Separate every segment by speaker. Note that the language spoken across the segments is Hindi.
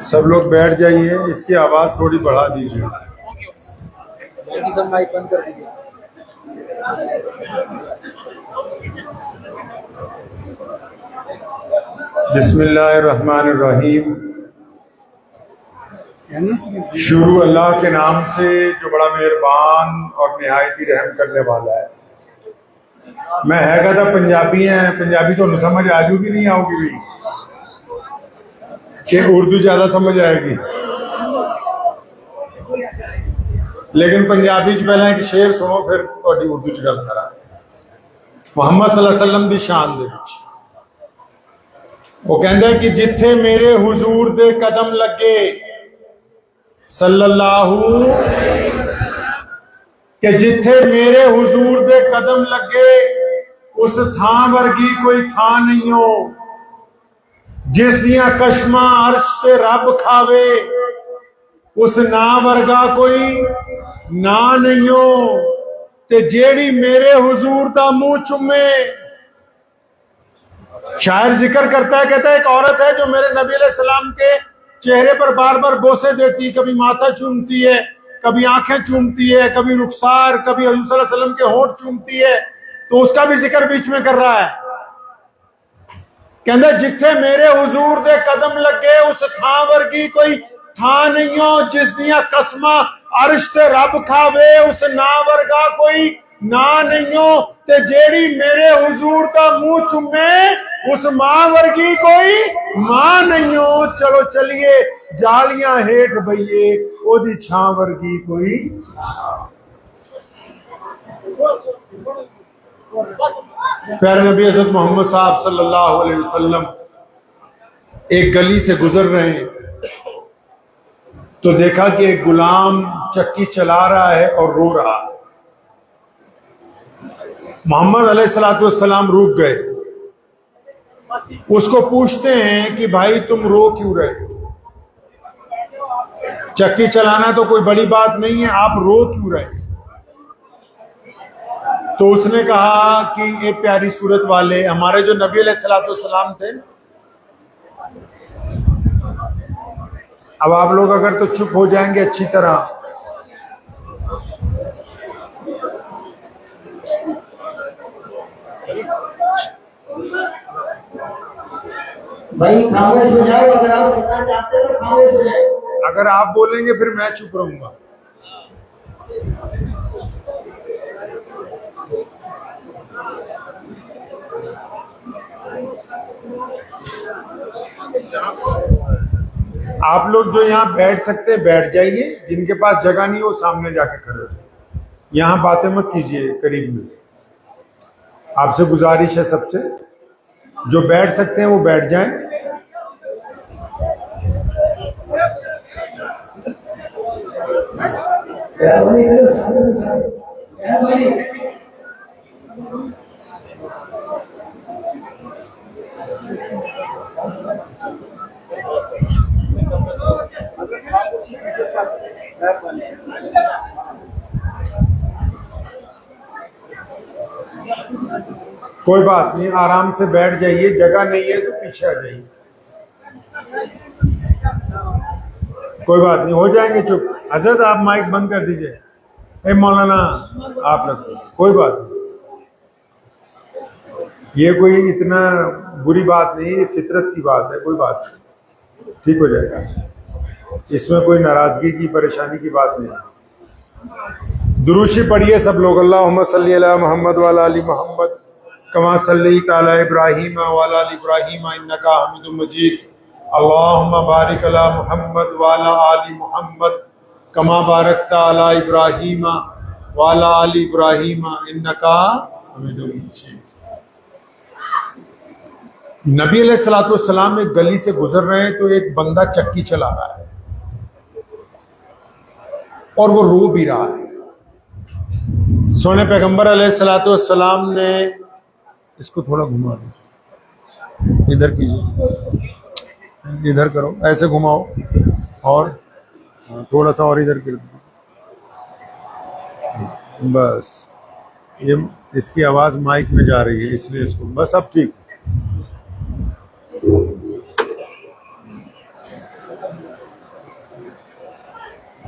Speaker 1: सब लोग बैठ जाइए, इसकी आवाज थोड़ी बढ़ा दीजिए।
Speaker 2: सब माइक बंद कर दीजिए।
Speaker 1: बिस्मिल्लाहिर्रहमानिर्रहीम। शुरू अल्लाह के नाम से जो बड़ा मेहरबान और निहायती रहम करने वाला है। मैं है कहता पंजाबी है, पंजाबी तो समझ आजूगी नहीं आओगी भी कि उर्दू ज्यादा समझ आएगी, लेकिन पंजाबी च पहले एक शेर सुनो, फिर थोड़ी उर्दू च गल करा। मुहम्मद सल्लल्लाहु अलैहि वसल्लम दी शान दे विच वो कहंदा है कि जिथे मेरे हुजूर दे कदम लगे, सल्लल्लाहु, कि जिथे मेरे हुजूर दे कदम लगे उस थां वर्गी कोई थां नहीं हो, जिस दियां कशमा अर्श ते रब खावे उस ना वर्गा कोई ना नहीं हो, ते जेड़ी मेरे हुजूर दा मुंह चुमे। शायर जिक्र करता है, कहता है एक औरत है जो मेरे नबी अलैहि सलाम के चेहरे पर बार बार बोसे देती, कभी माथा चूमती है, कभी आंखें चूमती है, कभी रुखसार, कभी हजूर सल्लल्लाहु अलैहि वसल्लम के होंठ चूमती है, तो उसका भी जिक्र बीच में कर रहा है। कहते जिथे मेरे हुजूर दे कदम लगे उस थां वर्गी कोई थां नहीं हो, जिस दियां कसमां अर्श ते रब खावे उस ना वर्गा कोई ना नहीं हो, ते जेड़ी मेरे हुजूर दा मुंह चुमे उस मां वर्गी कोई मां नहीं हो। चलो चलिए जालियां हेठ बइए, ओदी छां वर्गी कोई। प्यारे नबी हज़रत मोहम्मद साहब सल्लल्लाहु अलैहि वसल्लम एक गली से गुजर रहे हैं तो देखा कि एक गुलाम चक्की चला रहा है और रो रहा है। मोहम्मद अलैहिस्सलाम रुक गए, उसको पूछते हैं कि भाई तुम रो क्यों रहे हो? चक्की चलाना तो कोई बड़ी बात नहीं है, आप रो क्यों रहे? तो उसने कहा कि ये प्यारी सूरत वाले हमारे जो नबी अलैहिस्सलाम थे। अब आप लोग अगर तो चुप हो जाएंगे अच्छी तरह।
Speaker 2: भाई खामोश हो जाओ, अगर आप सुनना चाहते हो तो खामोश हो जाओ।
Speaker 1: अगर आप बोलेंगे फिर मैं चुप रहूंगा। आप लोग जो यहाँ बैठ सकते हैं बैठ जाइए, जिनके पास जगह नहीं वो सामने जाके खड़े हो जाइए। यहाँ बातें मत कीजिए करीब में। आपसे गुजारिश है सबसे, जो बैठ सकते हैं वो बैठ जाएं। कोई बात नहीं, आराम से बैठ जाइए, जगह नहीं है तो पीछे आ जाइए। कोई बात नहीं, हो जाएंगे चुप। हजरत आप माइक बंद कर दीजिए। ए मौलाना आप रखिए, कोई बात नहीं, ये कोई इतना बुरी बात नहीं, ये फितरत की बात है, कोई बात नहीं, ठीक हो जाएगा। इसमें कोई नाराजगी की परेशानी की बात नहीं। दुरूशी पढ़िए सब लोग। अल्लाहुम्मा सल्ली अला मुहम्मद व अला आलि मुहम्मद कमा सल्लैता अला इब्राहीम व अला आलि इब्राहीम इन्नका हमीदुम मजीद। अल्लाहुम्मा बारिक अला मुहम्मद व अला आलि मुहम्मद कमा बारकता अला इब्राहीम व अला आलि इब्राहीम इन्नका हमीदुम मजीद। नबी अलैहिस्सलाम एक गली से गुजर रहे हैं तो एक बंदा चक्की चला रहा है और वो रो भी रहा है। सोने पैगंबर अलैहिस्सलाम ने, इसको थोड़ा घुमा दो, इधर कीजिए, इधर करो, ऐसे घुमाओ और थोड़ा सा और इधर कर, बस ये इसकी आवाज माइक में जा रही है इसलिए इसको, बस अब ठीक।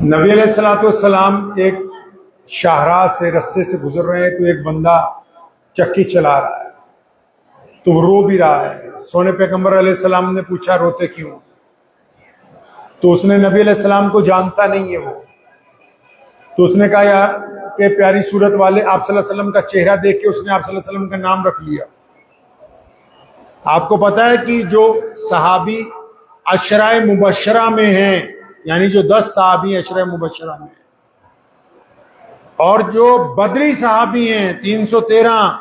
Speaker 1: नबी अलैहिस्सलाम एक शाहराह से रास्ते से गुजर रहे हैं, तो एक बंदा चक्की चला रहा है, तो वो रो भी रहा है। सोने पैगंबर अलैहिस्सलाम ने पूछा रोते क्यों? तो उसने नबी अलैहिस्सलाम को जानता नहीं है वो, तो उसने कहा यार कि प्यारी सूरत वाले आप सल्लल्लाहु अलैहि वसल्लम का चेहरा देख के उसने आप सल्लल्लाहु अलैहि वसल्लम का नाम रख लिया। आपको पता है कि जो सहाबी अशराए मुबशरा में हैं, यानी जो 10 सहाबी अशराए मुबशरा में, और जो बदरी सहाबी हैं 313,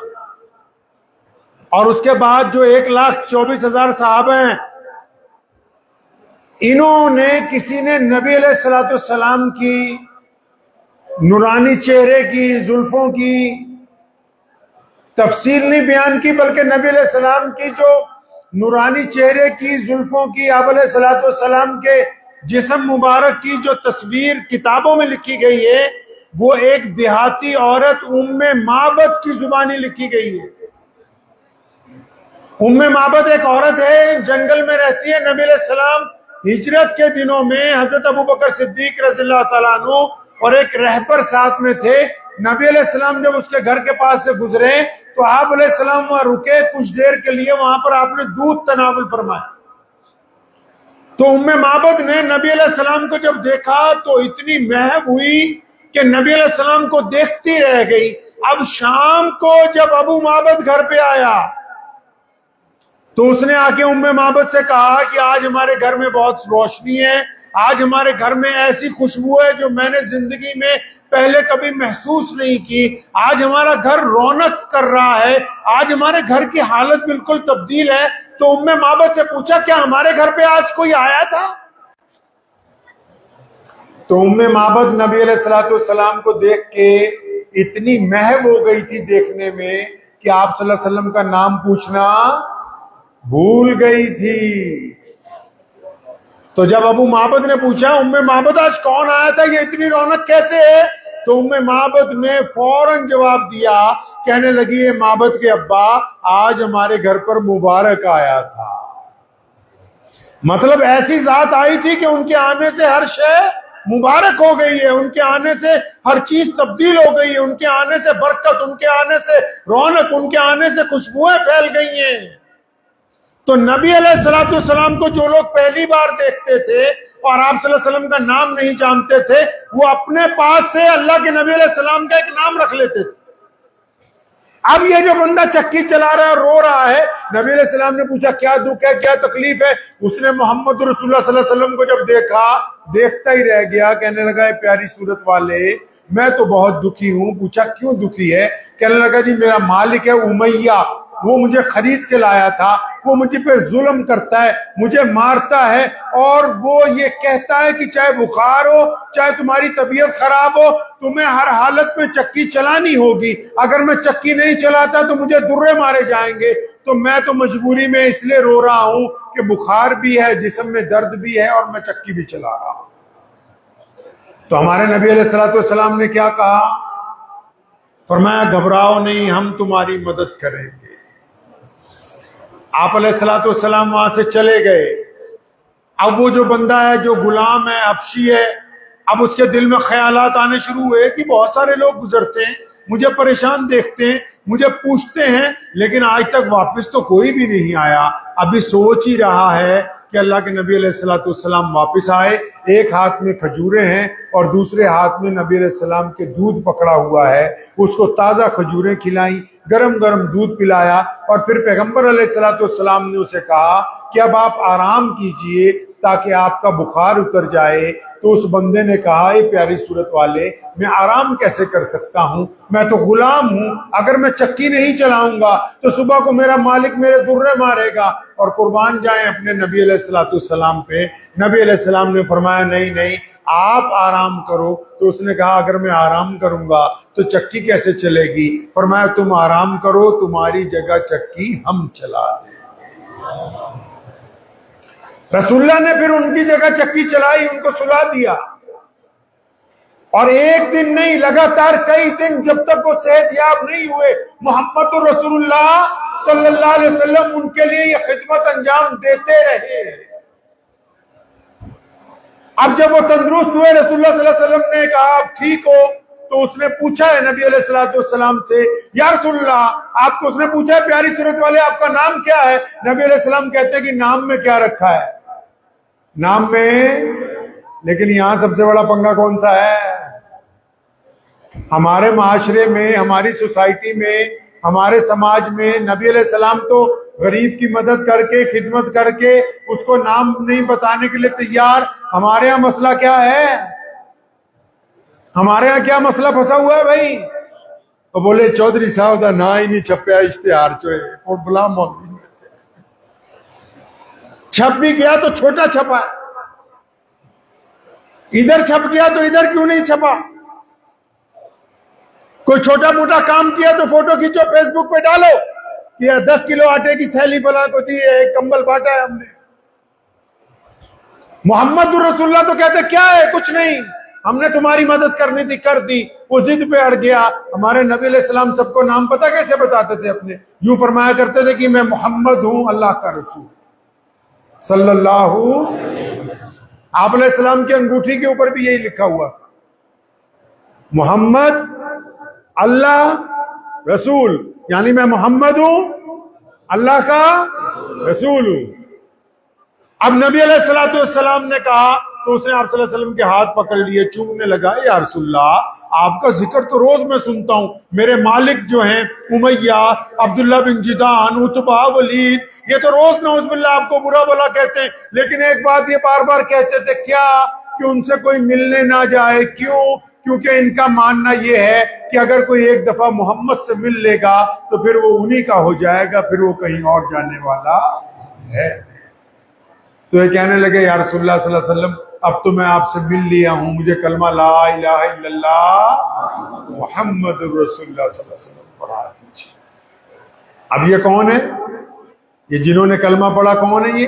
Speaker 1: और उसके बाद जो 1,24,000 साहब हैं, इन्होंने किसी ने नबी अलैहिस्सलाम की नूरानी चेहरे की, जुल्फों की तफसील नहीं बयान की, बल्कि नबी अलैहिस्सलाम की जो नूरानी चेहरे की, जुल्फों की, आप अलैहिस्सलाम के जिस्म मुबारक की जो तस्वीर किताबों में लिखी गई है, वो एक देहाती औरत उम्मे माबद की जुबानी लिखी गई है। उम्मे माबद एक औरत है, जंगल में रहती है। नबी अलैहिस्सलाम हिजरत के दिनों में हजरत अबू बकर सिद्दीक रज़ियल्लाहु तआला अन्हु और एक रहबर साथ में थे। नबी अलैहिस्सलाम जब उसके घर के पास से गुजरे तो आप अलैहिस्सलाम वहां रुके कुछ देर के लिए, वहां पर आपने दूध तनावुल फरमाया। तो उम्मे माबद ने नबी अलैहिस्सलाम को जब देखा तो इतनी महव हुई कि नबी अलैहिस्सलाम को देखती रह गई। अब शाम को जब अबू माबद घर पे आया तो उसने आके उम्मे माबद से कहा कि आज हमारे घर में बहुत रोशनी है, आज हमारे घर में ऐसी खुशबू है जो मैंने जिंदगी में पहले कभी महसूस नहीं की। आज हमारा घर रौनक कर रहा है, आज हमारे घर की हालत बिल्कुल तब्दील है। तो उम्मे माबद से पूछा क्या हमारे घर पे आज कोई आया था? तो उम्मे माबद नबी अलैहिस्सलाम को देख के इतनी महव हो गई थी देखने में कि आप सल्लल्लाहु अलैहि वसल्लम का नाम पूछना भूल गई थी। तो जब अबू माबद ने पूछा उम्मे माबद आज कौन आया था, ये इतनी रौनक कैसे है? तो उम्मे माबद ने फौरन जवाब दिया, कहने लगी ये माबद के अब्बा आज हमारे घर पर मुबारक आया था। मतलब ऐसी जात आई थी कि उनके आने से हर शय मुबारक हो गई है, उनके आने से हर चीज तब्दील हो गई है, उनके आने से बरकत, उनके आने से रौनक, उनके आने से खुशबुएं फैल गई हैं। तो नबी अलैहिस्सलाम को जो लोग पहली बार देखते थे और आप सल्लल्लाहु अलैहि वसल्लम का नाम नहीं जानते थे, वो अपने पास से अल्लाह के नबी अलैहिस्सलाम का एक नाम रख लेते थे। अब ये जो बंदा चक्की चला रहा है, रो रहा है, नबी अलैहिस्सलाम ने पूछा क्या दुख है, क्या तकलीफ है? उसने मोहम्मद रसूलुल्लाह सल्लल्लाहु अलैहि वसल्लम को जब देखा, देखता ही रह गया। कहने लगा प्यारी सूरत वाले मैं तो बहुत दुखी हूं। पूछा क्यों दुखी है? कहने लगा जी मेरा मालिक है उमैया, वो मुझे खरीद के लाया था, वो मुझे पे जुल्म करता है, मुझे मारता है, और वो ये कहता है कि चाहे बुखार हो, चाहे तुम्हारी तबीयत खराब हो, तुम्हें हर हालत में चक्की चलानी होगी। अगर मैं चक्की नहीं चलाता तो मुझे दुर्रे मारे जाएंगे। तो मैं तो मजबूरी में इसलिए रो रहा हूं कि बुखार भी है, जिस्म में दर्द भी है, और मैं चक्की भी चला रहा हूं। तो हमारे नबी अलैहिस्सलाम ने क्या कहा? फरमाया घबराओ नहीं, हम तुम्हारी मदद करेंगे। आप अलैहिस्सलाम वहां से चले गए। अब वो जो बंदा है, जो गुलाम है, हबशी है, अब उसके दिल में ख्यालात आने शुरू हुए कि बहुत सारे लोग गुजरते हैं, मुझे परेशान देखते हैं, मुझे पूछते हैं, लेकिन आज तक वापस तो कोई भी नहीं आया। अभी सोच ही रहा है कि अल्लाह के नबी अलैहिस्सलाम वापस आए। एक हाथ में खजूरें हैं और दूसरे हाथ में नबी अलैहिस्सलाम के दूध पकड़ा हुआ है। उसको ताज़ा खजूरें खिलाई, गरम गरम दूध पिलाया, और फिर पैगंबर अलैहिस्सलाम ने उसे कहा कि अब आप आराम कीजिए ताकि आपका बुखार उतर जाए। तो उस बंदे ने कहा ये प्यारी सूरत वाले मैं आराम कैसे कर सकता हूं, मैं तो गुलाम हूं, अगर मैं चक्की नहीं चलाऊंगा तो सुबह को मेरा मालिक मेरे दुर्रे मारेगा। और कुर्बान जाए अपने नबी अलैहिस्सलाम पे। नबी अलैहिस्सलाम ने फरमाया नहीं नहीं आप आराम करो। तो उसने कहा अगर मैं आराम करूंगा तो चक्की कैसे चलेगी? फरमाया तुम आराम करो, तुम्हारी जगह चक्की हम चला देंगे। रसूलुल्लाह ने फिर उनकी जगह चक्की चलाई, उनको सुला दिया। और एक दिन नहीं, लगातार कई दिन, जब तक वो सेहतयाब नहीं हुए, मोहम्मद रसूलुल्लाह सल्लल्लाहु अलैहि वसल्लम उनके लिए ये खिदमत अंजाम देते रहे। अब जब वो तंदुरुस्त हुए, रसूलुल्लाह सल्लल्लाहु अलैहि वसल्लम ने कहा आप ठीक हो, तो उसने पूछा है नबी अलैहिस्सलाम से, या रसूलुल्लाह, आपको उसने पूछा है प्यारी सूरत वाले आपका नाम क्या है? नबी अलैहिस्सलाम कहते हैं कि नाम में क्या रखा है, नाम में। लेकिन यहां सबसे बड़ा पंगा कौन सा है? हमारे माशरे में, हमारी सोसाइटी में, हमारे समाज में नबी अलैहिस्सलाम तो गरीब की मदद करके, खिदमत करके, उसको नाम नहीं बताने के लिए तैयार। हमारे यहाँ मसला क्या है? हमारे यहाँ क्या मसला फंसा हुआ है भाई? तो बोले चौधरी साहब का ना ही नहीं छपया इश्तेहार चोए और बुला मौलवी छप भी गया तो छोटा छपा, इधर छप गया तो इधर क्यों नहीं छपा? कोई छोटा मोटा काम किया तो फोटो खींचो, फेसबुक पे डालो कि 10 किलो आटे की थैली फला को दी है, एक कंबल बांटा है हमने। मोहम्मद रसूलुल्लाह तो कहते क्या है, कुछ नहीं, हमने तुम्हारी मदद करनी थी, कर दी। वो जिद पे अड़ गया। हमारे नबी अलैहिस्सलाम सबको नाम पता कैसे बताते थे अपने? यूं फरमाया करते थे कि मैं मोहम्मद हूं, अल्लाह का रसूल सल्लल्लाहु। आप अलैहिस्सलाम की अंगूठी के ऊपर भी यही लिखा हुआ, मोहम्मद अल्लाह रसूल, यानी मैं मोहम्मद हूं, अल्लाह का रसूल हूं। अब नबी अलैहिस्सलाम ने कहा तो उसने आप सल्लल्लाहु अलैहि वसल्लम के हाथ पकड़ लिए, चूमने लगा, या रसूलल्लाह आपका जिक्र तो रोज मैं सुनता हूं, मेरे मालिक जो हैं उमैया, अब्दुल्ला बिन जिदान, उतबा, वलीद, ये तो रोज नौजुबिल्लाह आपको बुरा भला कहते हैं, लेकिन एक बात ये बार बार कहते थे क्या, कि उनसे कोई मिलने ना जाए। क्यों? क्योंकि इनका मानना यह है कि अगर कोई एक दफा मोहम्मद से मिल लेगा तो फिर वो उन्हीं का हो जाएगा, फिर वो कहीं और जाने वाला है। तो ये कहने लगे या रसूलुल्लाह सल्लल्लाहु अलैहि वसल्लम, अब तो मैं आपसे मिल लिया हूं, मुझे कलमा ला इलाहा इल्लल्लाह मुहम्मदुर रसूलुल्लाह सल्लल्लाहु अलैहि वसल्लम पढ़ा दीजिए। अब ये कौन है? ये जिन्होंने कलमा पढ़ा कौन है?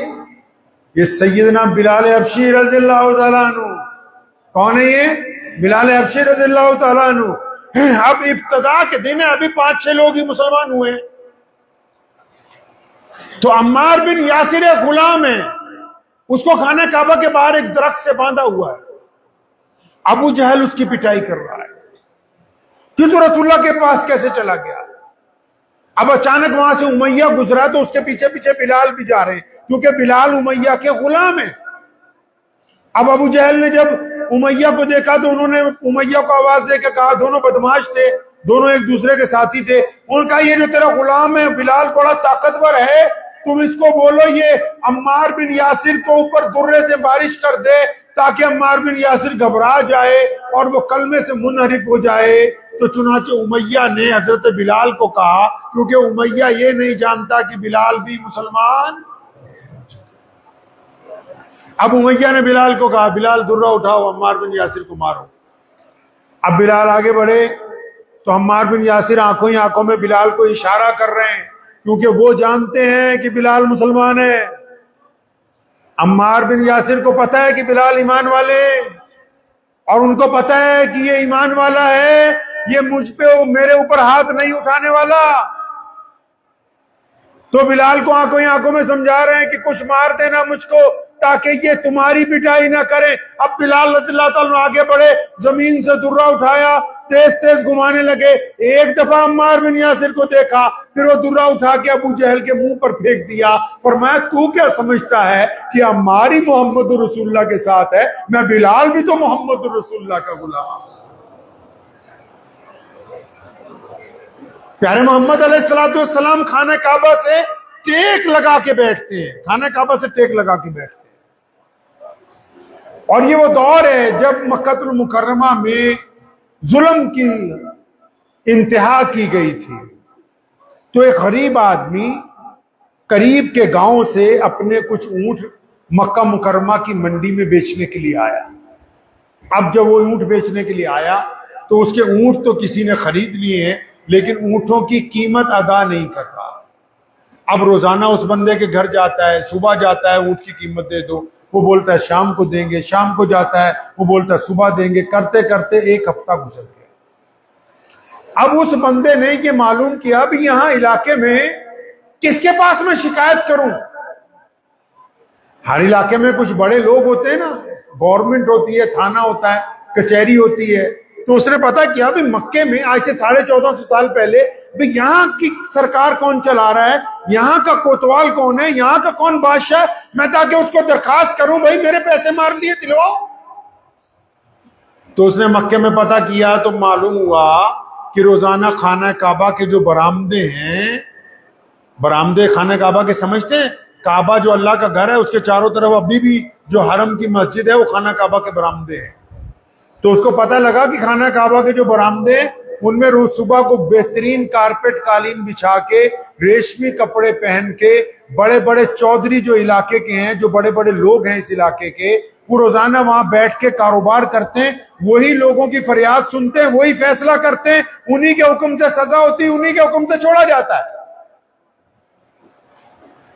Speaker 1: ये सैयदना बिलाल हबशी रज़ियल्लाहु तआला अन्हु। कौन है ये? बिलाल हबशी रज़ियल्लाहु तआला अन्हु। अब इब्तिदा के दिन है, अभी 5-6 लोग ही मुसलमान हुए। तो अम्मार बिन यासिर एक गुलाम है, उसको खाना काबा के बाहर एक दरख्त से बांधा हुआ है। अबू जहल उसकी पिटाई कर रहा है कि तू रसूलुल्लाह के पास कैसे चला गया। अब अचानक वहां से उमैया गुजरा तो उसके पीछे पीछे बिलाल भी जा रहे हैं, क्योंकि बिलाल उमैया के गुलाम है। अब अबू जहल ने जब उमैया को देखा तो उन्होंने उमैया को आवाज देकर कहा, दोनों बदमाश थे, दोनों एक दूसरे के साथी थे, उन्होंने कहा ये जो तेरा गुलाम है बिलाल बड़ा ताकतवर है, तुम इसको बोलो ये अम्मार बिन यासिर को ऊपर दुर्रे से बारिश कर दे, ताकि अम्मार बिन यासिर घबरा जाए और वो कलमे से मुनहरिफ हो जाए। तो चुनाचे उमैया ने हजरत बिलाल को कहा, क्योंकि उमैया ये नहीं जानता कि बिलाल भी मुसलमान। अब उमैया ने बिलाल को कहा, बिलाल दुर्रा उठाओ, अम्मार बिन यासिर को मारो। अब बिलाल आगे बढ़े तो अम्मार बिन यासिर आंखों ही आंखों में बिलाल को इशारा कर रहे हैं, क्योंकि वो जानते हैं कि बिलाल मुसलमान है। अम्मार बिन यासिर को पता है कि बिलाल ईमान वाले, और उनको पता है कि ये ईमान वाला है, ये मुझ पे मेरे ऊपर हाथ नहीं उठाने वाला। तो बिलाल को आंखों ही आंखों में समझा रहे हैं कि कुछ मार देना मुझको, ताकि ये तुम्हारी पिटाई ना करें। अब बिलाल रज़ियल्लाहु ताला आगे बढ़े, जमीन से दुर्रा उठाया, तेज तेज घुमाने लगे। एक दफा अम्मार बिन यासिर को देखा, फिर वो दुर्रा उठा के अबू जहल के मुंह पर फेंक दिया। फरमाया तू क्या समझता है कि अम्मार ही मोहम्मद रसूलुल्लाह के साथ है? मैं बिलाल भी तो मोहम्मद रसूलुल्लाह का गुलाम। प्यारे मोहम्मद अलैहिस्सलातु वस्सलाम खाना काबा से टेक लगा के बैठते हैं, खाना काबा से टेक लगा के बैठते हैं। और ये वो दौर है जब मक्कातुल मुकर्रमा में जुल्म की इंतहा की गई थी। तो एक गरीब आदमी करीब के गांव से अपने कुछ ऊंट मक्का मुकर्रमा की मंडी में बेचने के लिए आया। अब जब वो ऊंट बेचने के लिए आया तो उसके ऊंट तो किसी ने खरीद लिए हैं, लेकिन ऊंटों की कीमत अदा नहीं कर रहा। अब रोजाना उस बंदे के घर जाता है, सुबह जाता है, ऊंट की कीमत दे दो, वो बोलता है शाम को देंगे, शाम को जाता है, वो बोलता है सुबह देंगे, करते करते एक हफ्ता गुजर गया। अब उस बंदे ने ये मालूम किया भी यहां इलाके में किसके पास मैं शिकायत करूं। हर इलाके में कुछ बड़े लोग होते हैं ना, गवर्नमेंट होती है, थाना होता है, कचहरी होती है। तो उसने पता किया भाई मक्के में आज से 1450 साल पहले भाई यहाँ की सरकार कौन चला रहा है, यहाँ का कोतवाल कौन है, यहाँ का कौन बादशाह, मैं ताकि उसको दरखास्त करूं भाई मेरे पैसे मार लिए दिलवाओ। तो उसने मक्के में पता किया तो मालूम हुआ कि रोजाना खाना काबा के जो बरामदे हैं, बरामदे खाना काबा के समझते हैं, काबा जो अल्लाह का घर है उसके चारों तरफ अभी भी जो हरम की मस्जिद है वो खाना काबा के बरामदे हैं। तो उसको पता लगा कि खाना काबा के जो बरामदे उनमें रोज सुबह को बेहतरीन कारपेट कालीन बिछा के, रेशमी कपड़े पहन के, बड़े बड़े चौधरी जो इलाके के हैं, जो बड़े बड़े लोग हैं इस इलाके के, वो रोजाना वहां बैठ के कारोबार करते हैं, वही लोगों की फरियाद सुनते हैं, वही फैसला करते हैं, उन्हीं के हुक्म से सजा होती है, उन्हीं के हुक्म से छोड़ा जाता है।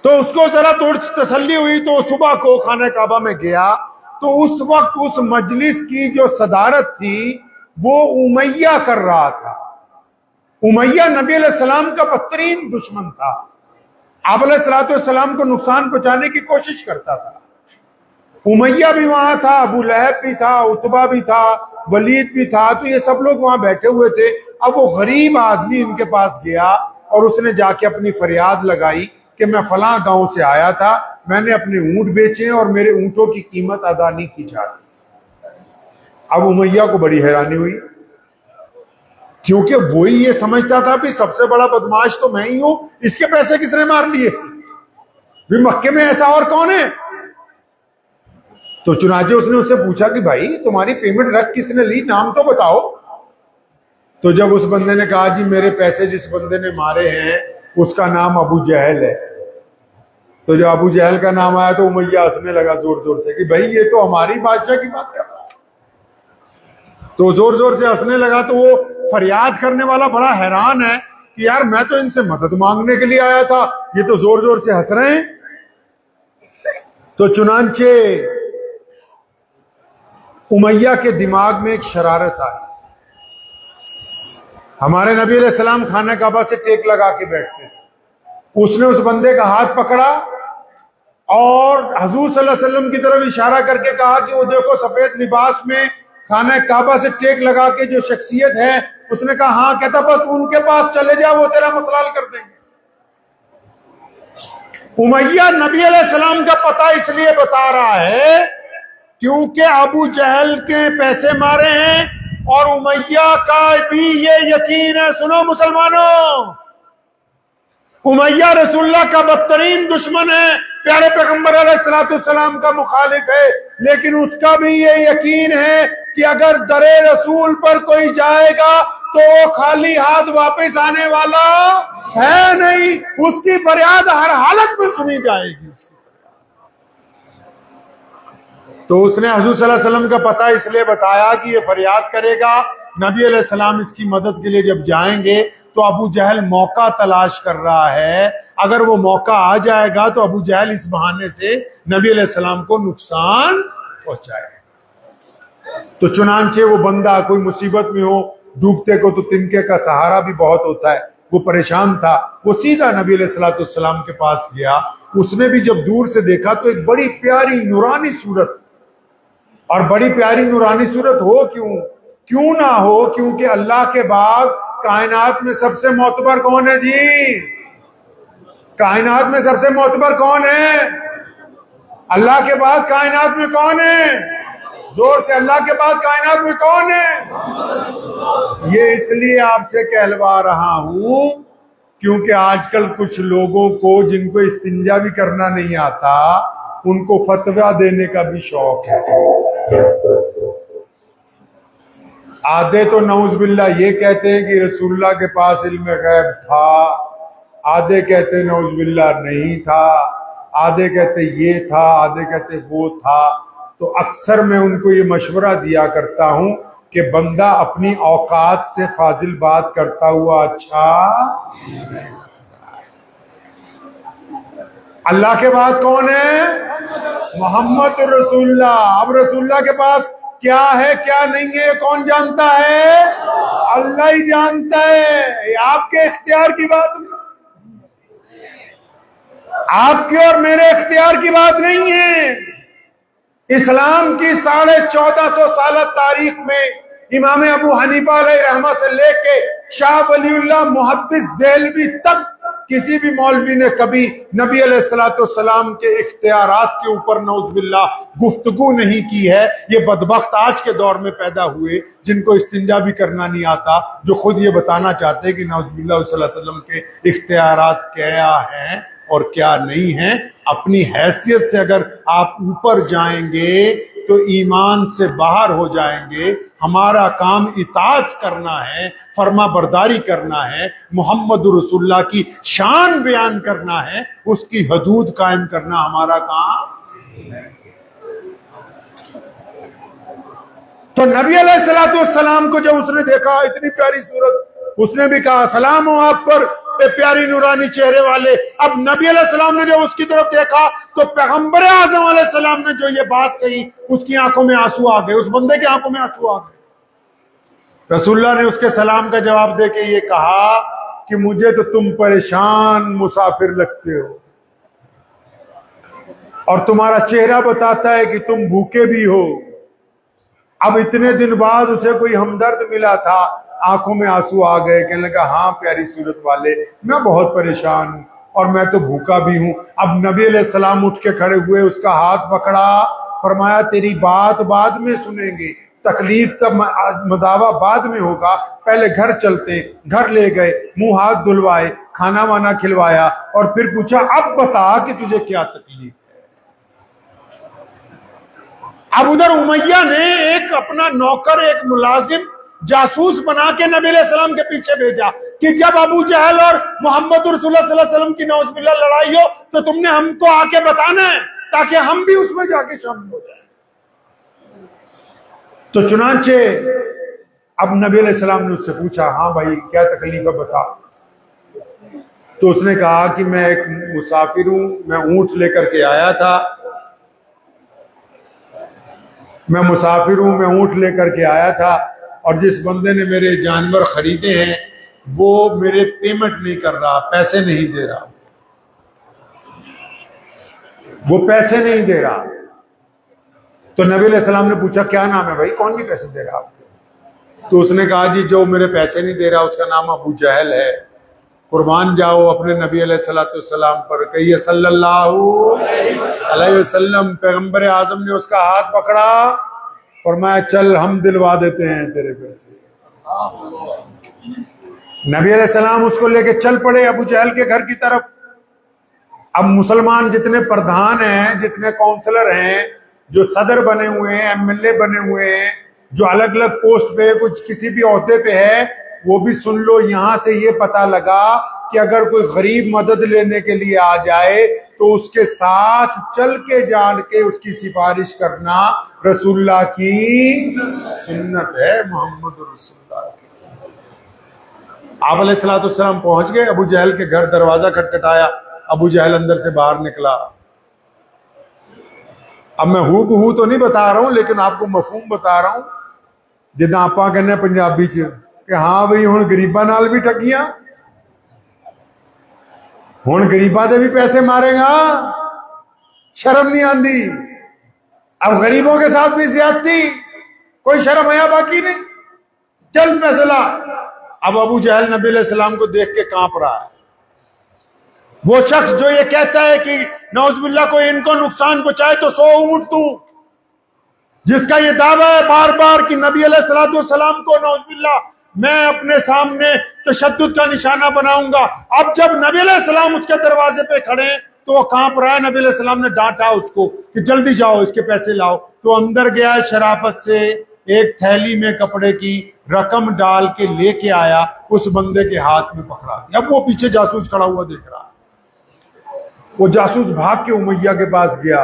Speaker 1: तो उसको जरा थोड़ी तसल्ली हुई तो सुबह को खाना काबा में गया। तो उस वक्त उस मजलिस की जो सदारत थी वो उमैया कर रहा था। उमैया नबी अलैहिस्सलाम का बदतरीन दुश्मन था, आप अलैहिस्सलाम को नुकसान पहुंचाने की कोशिश करता था। उमैया भी वहां था, अबू लहब भी था, उतबा भी था, वलीद भी था, तो ये सब लोग वहां बैठे हुए थे। अब वो गरीब आदमी इनके पास गया और उसने जाके अपनी फरियाद लगाई कि मैं फलां गांव से आया था, मैंने अपने ऊंट बेचे और मेरे ऊंटों की कीमत अदा नहीं की जा रही। अब उमैया को बड़ी हैरानी हुई, क्योंकि वही ये समझता था कि सबसे बड़ा बदमाश तो मैं ही हूं, इसके पैसे किसने मार लिए, भी मक्के में ऐसा और कौन है। तो चुनाचे उसने उससे पूछा कि भाई तुम्हारी पेमेंट रख किसने ली, नाम तो बताओ। तो जब उस बंदे ने कहा जी मेरे पैसे जिस बंदे ने मारे हैं उसका नाम अबू जहल है, तो जब अबू जहल का नाम आया तो उमैया हंसने लगा जोर जोर से कि भाई ये तो हमारी बादशाह की बात कर रहा है। तो जोर जोर से हंसने लगा। तो वो फरियाद करने वाला बड़ा हैरान है कि यार मैं तो इनसे मदद मांगने के लिए आया था, ये तो जोर जोर से हंस रहे हैं। तो चुनांचे उमैया के दिमाग में एक शरारत आई। हमारे नबी अलैहिस्सलाम खाना काबा से टेक लगा के बैठते थे। उसने उस बंदे का हाथ पकड़ा और हुजूर सल्लल्लाहु अलैहि वसल्लम की तरफ इशारा करके कहा कि वो देखो सफेद लिबास में खाना काबा से टेक लगा के जो शख्सियत है। उसने कहा हाँ। कहता बस उनके पास चले जा, वो तेरा मसला हल कर देंगे। उमैया नबी अलैहिस्सलाम का पता इसलिए बता रहा है क्योंकि अबू जहल के पैसे मारे हैं और उमैया का भी ये यकीन है। सुनो मुसलमानों, उमैया रसूलुल्लाह का बदतरीन दुश्मन है, प्यारे पैगंबर अलैहिस्सलाम का मुखालिफ है, लेकिन उसका भी ये यकीन है कि अगर दरे रसूल पर कोई जाएगा तो वो खाली हाथ वापस आने वाला है नहीं, उसकी फरियाद हर हालत में सुनी जाएगी। तो उसने हुजूर सल्लल्लाहु अलैहि वसल्लम का पता इसलिए बताया कि ये फरियाद करेगा। नबी अलैहिस्सलाम इसकी मदद के लिए जब जाएंगे तो अबू जहल मौका तलाश कर रहा है, अगर वो मौका आ जाएगा तो अबू जहल इस बहाने से नबी अलैहिस्सलाम को नुकसान पहुंचाए। तो चुनांचे वो बंदा कोई मुसीबत में हो, डूबते को तो तिनके का सहारा भी बहुत होता है, वो परेशान था, वो सीधा नबी अलैहिस्सलाम के पास गया। उसने भी जब दूर से देखा तो एक बड़ी प्यारी नूरानी सूरत, और बड़ी प्यारी नूरानी सूरत हो क्यों ना हो, क्योंकि अल्लाह के बाद कायनात में सबसे मोतबर कौन है जी? कायनात में सबसे मोतबर कौन है? अल्लाह के बाद कायनात में कौन है? जोर से, अल्लाह के बाद कायनात में कौन है? ये इसलिए आपसे कहलवा रहा हूं क्योंकि आजकल कुछ लोगों को जिनको इस्तिंजा भी करना नहीं आता, उनको फतवा देने का भी शौक है। आधे तो नऊज़बिल्ला ये कहते हैं कि रसूलुल्लाह के पास इल्म गैब था, आधे कहते नऊज़बिल्ला नहीं था, आधे कहते ये था, आधे कहते वो था। तो अक्सर मैं उनको ये मशवरा दिया करता हूं कि बंदा अपनी औकात से फाजिल बात करता हुआ अच्छा। अल्लाह के बाद कौन है? मोहम्मद रसूलुल्लाह। अब रसूलुल्लाह के पास क्या है क्या नहीं है कौन जानता है? अल्लाह ही जानता है। ये आपके इख्तियार की बात नहीं। आपकी और मेरे इख्तियार की बात नहीं है। इस्लाम की 1450 साल तारीख में इमाम अबू हनीफा अलैहि रहमत से लेके शाह वलीउल्लाह मुहद्दिस देहलवी तक किसी भी मौलवी ने कभी नबी अलैहिस्सलाम के इख्तियारात के ऊपर नौज़ुबिल्लाह गुफ्तगू नहीं की है। ये बदबख्त आज के दौर में पैदा हुए जिनको इस्तिंजा भी करना नहीं आता, जो खुद ये बताना चाहते हैं कि नौज़ुबिल्लाह सल्लल्लाहु अलैहि वसल्लम के इख्तियारात क्या हैं और क्या नहीं है। अपनी हैसियत से अगर आप ऊपर जाएंगे तो ईमान से बाहर हो जाएंगे। हमारा काम इताअत करना है, फर्मा बरदारी करना है, मोहम्मद रसूलुल्लाह की शान बयान करना है, उसकी हदूद कायम करना हमारा काम है। तो नबी अलैहिस्सलाम को जब उसने देखा इतनी प्यारी सूरत, उसने भी कहा सलाम हो आप पर प्यारी नूरानी चेहरे वाले। अब नबी अलैहिस्सलाम ने जब उसकी तरफ देखा तो पैगंबर आज़म अलैहिस्सलाम ने जो ये बात कही उसकी आंखों में आंसू आ गए, उस बंदे की आंखों में आंसू आ गए। रसूलुल्लाह ने उसके सलाम का जवाब देके ये कहा कि मुझे तो तुम परेशान मुसाफिर लगते हो और तुम्हारा चेहरा बताता है कि तुम भूखे भी हो। अब इतने दिन बाद उसे कोई हमदर्द मिला था, आंखों में आंसू आ गए, कहने लगा हाँ प्यारी सूरत वाले, मैं बहुत परेशान हूं और मैं तो भूखा भी हूं। अब नबी अलैहिस्सलाम उठ के खड़े हुए, उसका हाथ पकड़ा, फरमाया तेरी बात बाद में सुनेंगे, तकलीफ का मदावा बाद में होगा, पहले घर चलते। घर ले गए, मुंह हाथ धुलवाए, खाना वाना खिलवाया और फिर पूछा अब बता कि तुझे क्या तकलीफ है। अब उधर उमैया ने एक अपना नौकर, एक मुलाजिम जासूस बना के नबी अलैहिस्सलाम के पीछे भेजा कि जब अबू जहल और मोहम्मद रसूलुल्लाह सल्लल्लाहु अलैहि वसल्लम की नौज़ुबिल्लाह लड़ाई हो तो तुमने हमको आके बताना है ताकि हम भी उसमें जाके शामिल हो जाए। तो चुनांचे अब नबी अलैहिस्सलाम ने उससे पूछा हाँ भाई क्या तकलीफ है बता। तो उसने कहा कि मैं एक मुसाफिर हूं, मैं ऊंट लेकर के आया था, मैं मुसाफिर हूं, मैं ऊंट लेकर के आया था और जिस बंदे ने मेरे जानवर खरीदे हैं वो मेरे पेमेंट नहीं कर रहा, पैसे नहीं दे रहा, वो पैसे नहीं दे रहा। तो नबी अलैहिस्सलाम ने पूछा क्या नाम है भाई, कौन भी पैसे दे रहा आपको? तो उसने कहा जी जो मेरे पैसे नहीं दे रहा उसका नाम अबू जहल है। कुर्बान जाओ अपने नबी अलैहिस्सलाम पर, कहिए सल्लल्लाहु अलैहि वसल्लम। पैगंबर आजम ने उसका हाथ पकड़ा और मैं चल हम दिलवा देते हैं तेरे पैसे। नबी अलैहिस्सलाम उसको लेके चल पड़े अबू जहल के घर की तरफ। अब मुसलमान जितने प्रधान हैं, जितने काउंसलर हैं, जो सदर बने हुए हैं, एमएलए बने हुए हैं, जो अलग अलग पोस्ट पे कुछ किसी भी ओहदे पे है, वो भी सुन लो। यहां से ये पता लगा कि अगर कोई गरीब मदद लेने के लिए आ जाए तो उसके साथ चल के जान के उसकी सिफारिश करना रसूलुल्लाह की सुन्नत है, मोहम्मद रसूलुल्लाह की। आप अलैहिस्सलाम पहुंच गए अबू जहल के घर, दरवाजा खटखटाया, अबू जहल अंदर से बाहर निकला। अब मैं हूबहू तो नहीं बता रहा हूं लेकिन आपको मफहूम बता रहा हूं, जिदा आपां कहने पंजाबी च कि हाँ बई हुण गरीबां नाल भी ठगियां, हुण गरीबां दे भी पैसे मारेगा, शर्म नहीं आंदी। अब गरीबों के साथ भी ज्यादती, कोई शर्म आया बाकी नहीं, चल फैसला। अब अबू जहल नबी अलैहिस्सलाम को देख के कांप रहा है। वो शख्स जो ये कहता है कि नौज़ुबिल्लाह को इनको नुकसान पहुंचाए तो 100 ऊंट दूं, जिसका ये दावा है बार बार कि नबी अलैहिस्सलाम को नौज़ुबिल्लाह मैं अपने सामने तशद्दुद का निशाना बनाऊंगा। अब जब नबी अलैहिस्सलाम उसके दरवाजे पे खड़े तो वो कांप रहा है। नबी अलैहिस्सलाम ने डांटा उसको कि जल्दी जाओ इसके पैसे लाओ। तो अंदर गया, शराफत से एक थैली में कपड़े की रकम डाल के लेके आया, उस बंदे के हाथ में पकड़ा दिया। अब वो पीछे जासूस खड़ा हुआ देख रहा। वो जासूस भाग के उमैया के पास गया,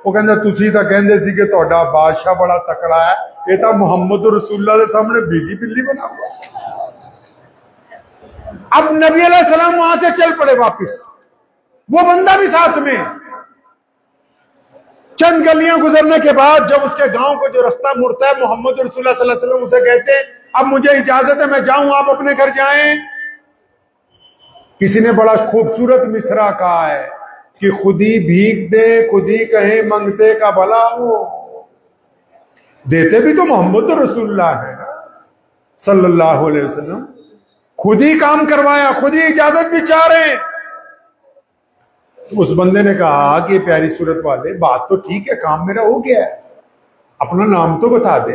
Speaker 1: वो कहता तुसी तां कहंदे सी कि तुहाडा बादशाह बड़ा तकड़ा है, ये तो मोहम्मद रसूलुल्लाह के सामने भीगी बिल्ली बना हुआ। अब नबी अलैहिस्सलाम वहां से चल पड़े वापिस, वो बंदा भी साथ में। चंद गलियां गुजरने के बाद जब उसके गांव को जो रास्ता मुड़ता है, मोहम्मद रसूलुल्लाह सल्लल्लाहु अलैहि वसल्लम उसे कहते हैं अब मुझे इजाजत है, मैं जाऊं, आप अपने घर जाएं। किसी ने बड़ा खूबसूरत मिसरा कहा है कि खुद ही भीख दे, खुद ही कहे मंगते का भला हो। देते भी तो मोहम्मद रसूलुल्लाह है ना सल्लल्लाहु अलैहि वसल्लम। खुद ही काम करवाया, खुद ही इजाजत भी चाह रहे हैं। उस बंदे ने कहा कि प्यारी सूरत वाले, बात तो ठीक है, काम मेरा हो गया है, अपना नाम तो बता दे।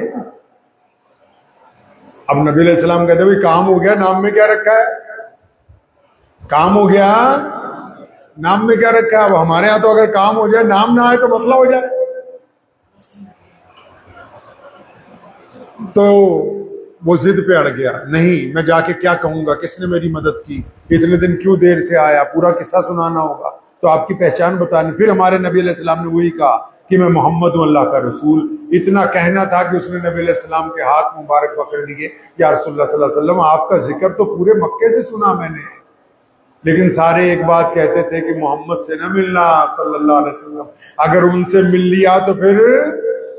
Speaker 1: अब नबी अलैहि सलाम कहते भाई काम हो गया, नाम में क्या रखा है? काम हो गया, नाम में क्या रखा है? अब हमारे यहां तो अगर काम हो जाए, नाम ना आए तो मसला हो जाए। तो वो जिद पे अड़ गया, नहीं मैं जाके क्या कहूंगा, किसने मेरी मदद की, इतने दिन क्यों देर से आया, पूरा किस्सा सुनाना होगा, तो आपकी पहचान बतानी। फिर हमारे नबी अलैहि सलाम ने वही कहा कि मैं मोहम्मद हूं, अल्लाह का रसूल। इतना कहना था कि उसने नबी अलैहि सलाम के हाथ मुबारक पकड़ लिए, या रसूलुल्लाह सल्लल्लाहु अलैहि वसल्लम आपका जिक्र तो पूरे मक्के से सुना मैंने, लेकिन सारे एक बात कहते थे कि मोहम्मद से न मिलना सल्लल्लाहु अलैहि वसल्लम, अगर उनसे मिल लिया तो फिर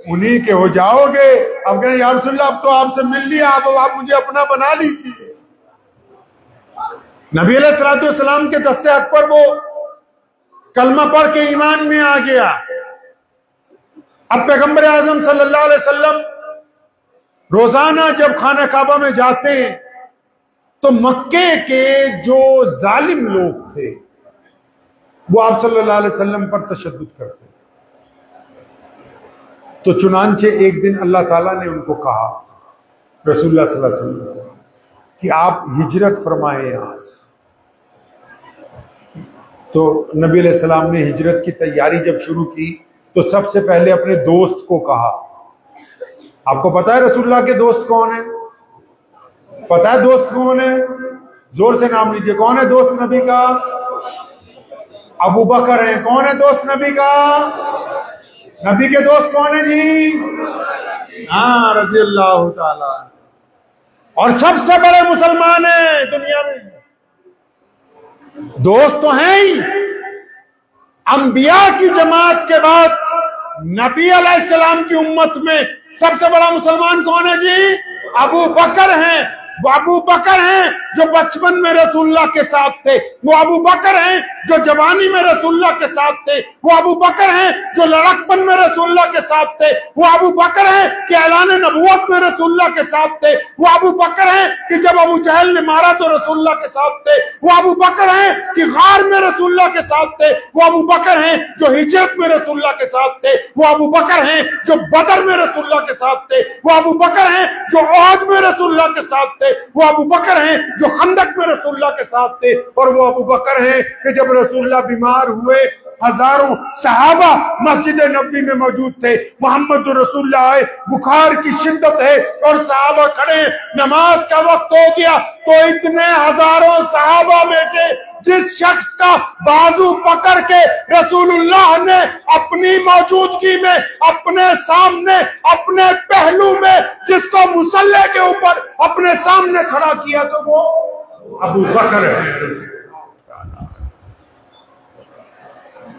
Speaker 1: उन्हीं के हो जाओगे। अब कहें या रसूलल्लाह अब तो आपसे मिल लिया, अब आप मुझे अपना बना लीजिए। नबी अलैहिस्सलाम के दस्ते हक पर वो कलमा पढ़ के ईमान में आ गया। अब पैगंबर आजम सल्लल्लाहु अलैहि वसल्लम रोजाना जब खाना काबा में जाते हैं तो मक्के के जो जालिम लोग थे वो आप सल्लल्लाहु अलैहि वसल्लम पर तशद्दुद करते। तो चुनांचे एक दिन अल्लाह ताला ने उनको कहा, रसूलुल्लाह सल्लल्लाहु अलैहि वसल्लम, कि आप हिजरत फरमाएं यहां से। तो नबी अलैहि सलाम ने हिजरत की तैयारी जब शुरू की तो सबसे पहले अपने दोस्त को कहा। आपको पता है रसूलुल्लाह के दोस्त कौन है? पता है दोस्त कौन है? जोर से नाम लीजिए, कौन है दोस्त नबी का? अबू बकर है। कौन है दोस्त नबी का? नबी के दोस्त कौन है जी? हाँ, रज़ी अल्लाह ताला। और सबसे बड़े मुसलमान है दुनिया में, दोस्त तो हैं ही। अंबिया की जमात के बाद नबी अलैहिस्सलाम की उम्मत में सबसे बड़ा मुसलमान कौन है जी? अबू बकर हैं। वो अबू बकर हैं जो बचपन में रसूलुल्लाह के साथ थे, वो अबू बकर हैं जो जवानी में रसूलुल्लाह के साथ थे, वो अबू बकर हैं जो लड़कपन में रसूलुल्लाह के साथ थे, वो अबू बकर हैं कि ऐलान नबुवत में रसूलुल्लाह के साथ थे, वो अबू बकर हैं कि जब अबू जहल ने मारा तो रसूलुल्लाह के साथ थे, वो अबू बकर हैं कि गार में रसूलुल्लाह के साथ थे, वो अबू बकर हैं जो हिजरत में रसूलुल्लाह के साथ थे, वो अबू बकर हैं जो बदर में रसूलुल्लाह के साथ थे, वो अबू बकर हैं जो ओहद में रसूलुल्लाह के साथ थे, वो अबू बकर हैं जो खंदक में रसूलुल्लाह के साथ थे, और वो अबू बकर हैं कि जब रसूलुल्लाह बीमार हुए हजारों सहाबा मस्जिद नबवी में मौजूद थे। मोहम्मद रसूलुल्लाह आए, बुखार की शिद्दत है और सहाबा खड़े, नमाज का वक्त हो गया तो इतने हजारों सहाबा में से जिस शख्स का बाजू पकड़ के रसूलुल्लाह ने अपनी मौजूदगी में, अपने सामने, अपने पहलू में जिसको मुसल्ले के ऊपर अपने सामने खड़ा किया तो वो अबू बकर है।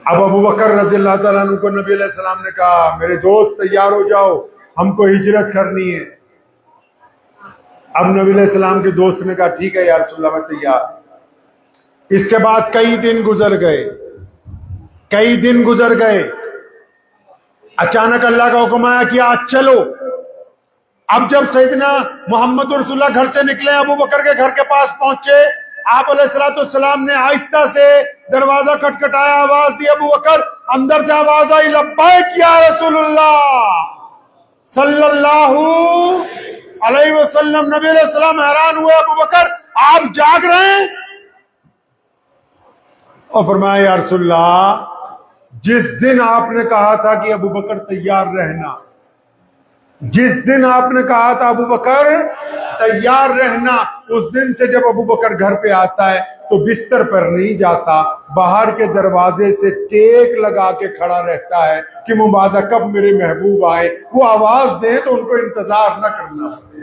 Speaker 1: अब अबू बकर रज़ियल्लाहु ताला अन्हु को नबी अलैहि सलाम ने कहा, मेरे दोस्त तैयार हो जाओ, हमको हिजरत करनी है। अब नबी अलैहि सलाम के दोस्त ने कहा ठीक है या रसूलल्लाह मैं तैयार। इसके बाद कई दिन गुजर गए, कई दिन गुजर गए। अचानक अल्लाह का हुक्म आया कि आज चलो। अब जब सैयदना मोहम्मद रसूलुल्लाह घर से निकले, अबू बकर के घर के पास पहुंचे, आप अलैहिस्सलाम ने आहिस्ता से दरवाजा खटखटाया, आवाज दी। अबू बकर अंदर से आवाज आई, लब्बैक या रसूलुल्लाह सल्लल्लाहु अलैहि वसल्लम। नबी अलैहिस्सलाम हैरान हुए, अबू बकर आप जाग रहे हैं? और फरमाया या रसूलुल्लाह, जिस दिन आपने कहा था कि अबू बकर तैयार रहना, जिस दिन आपने कहा था अबू बकर तैयार रहना, उस दिन से जब अबू बकर घर पे आता है तो बिस्तर पर नहीं जाता, बाहर के दरवाजे से टेक लगा के खड़ा रहता है कि मुबादा कब मेरे महबूब आए, वो आवाज दे तो उनको इंतजार न करना पड़े।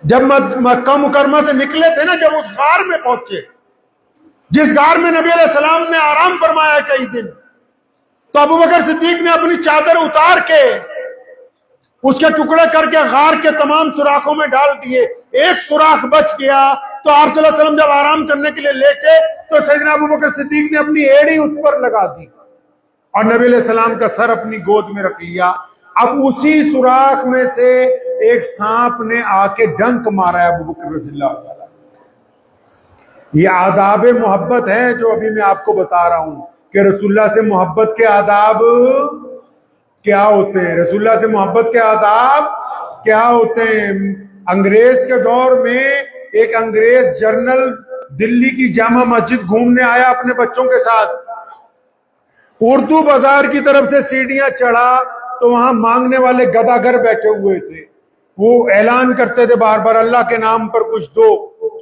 Speaker 1: जब मक्का मुकरमा से निकले थे ना, जब उस गार में पहुंचे, जिस गार में नबी अलैहि सलाम ने आराम फरमाया कई दिन, तो अबू बकर सिद्दीक ने अपनी चादर उतार के उसके टुकड़े करके गार के तमाम सुराखों में डाल दिए। एक सुराख बच गया तो आप सल्लल्लाहु अलैहि वसल्लम जब आराम करने के लिए लेटे तो सैयदना अबू बकर सिद्दीक ने अपनी एड़ी उस पर लगा दी और नबी अलैहि सलाम का सर अपनी गोद में रख लिया। अब उसी सुराख में से एक सांप ने आके डंक मारा है अबू बकर रज़ियल्लाहु अन्हु। ये आदाब मोहब्बत है जो अभी मैं आपको बता रहा हूं कि रसूलुल्लाह से मोहब्बत के आदाब क्या होते हैं, रसूलुल्लाह से मोहब्बत के आदाब क्या होते हैं। अंग्रेज के दौर में एक अंग्रेज जर्नल दिल्ली की जामा मस्जिद घूमने आया अपने बच्चों के साथ। उर्दू बाजार की तरफ से सीढ़ियां चढ़ा तो वहां मांगने वाले गदागर बैठे हुए थे। वो ऐलान करते थे बार बार अल्लाह के नाम पर कुछ दो।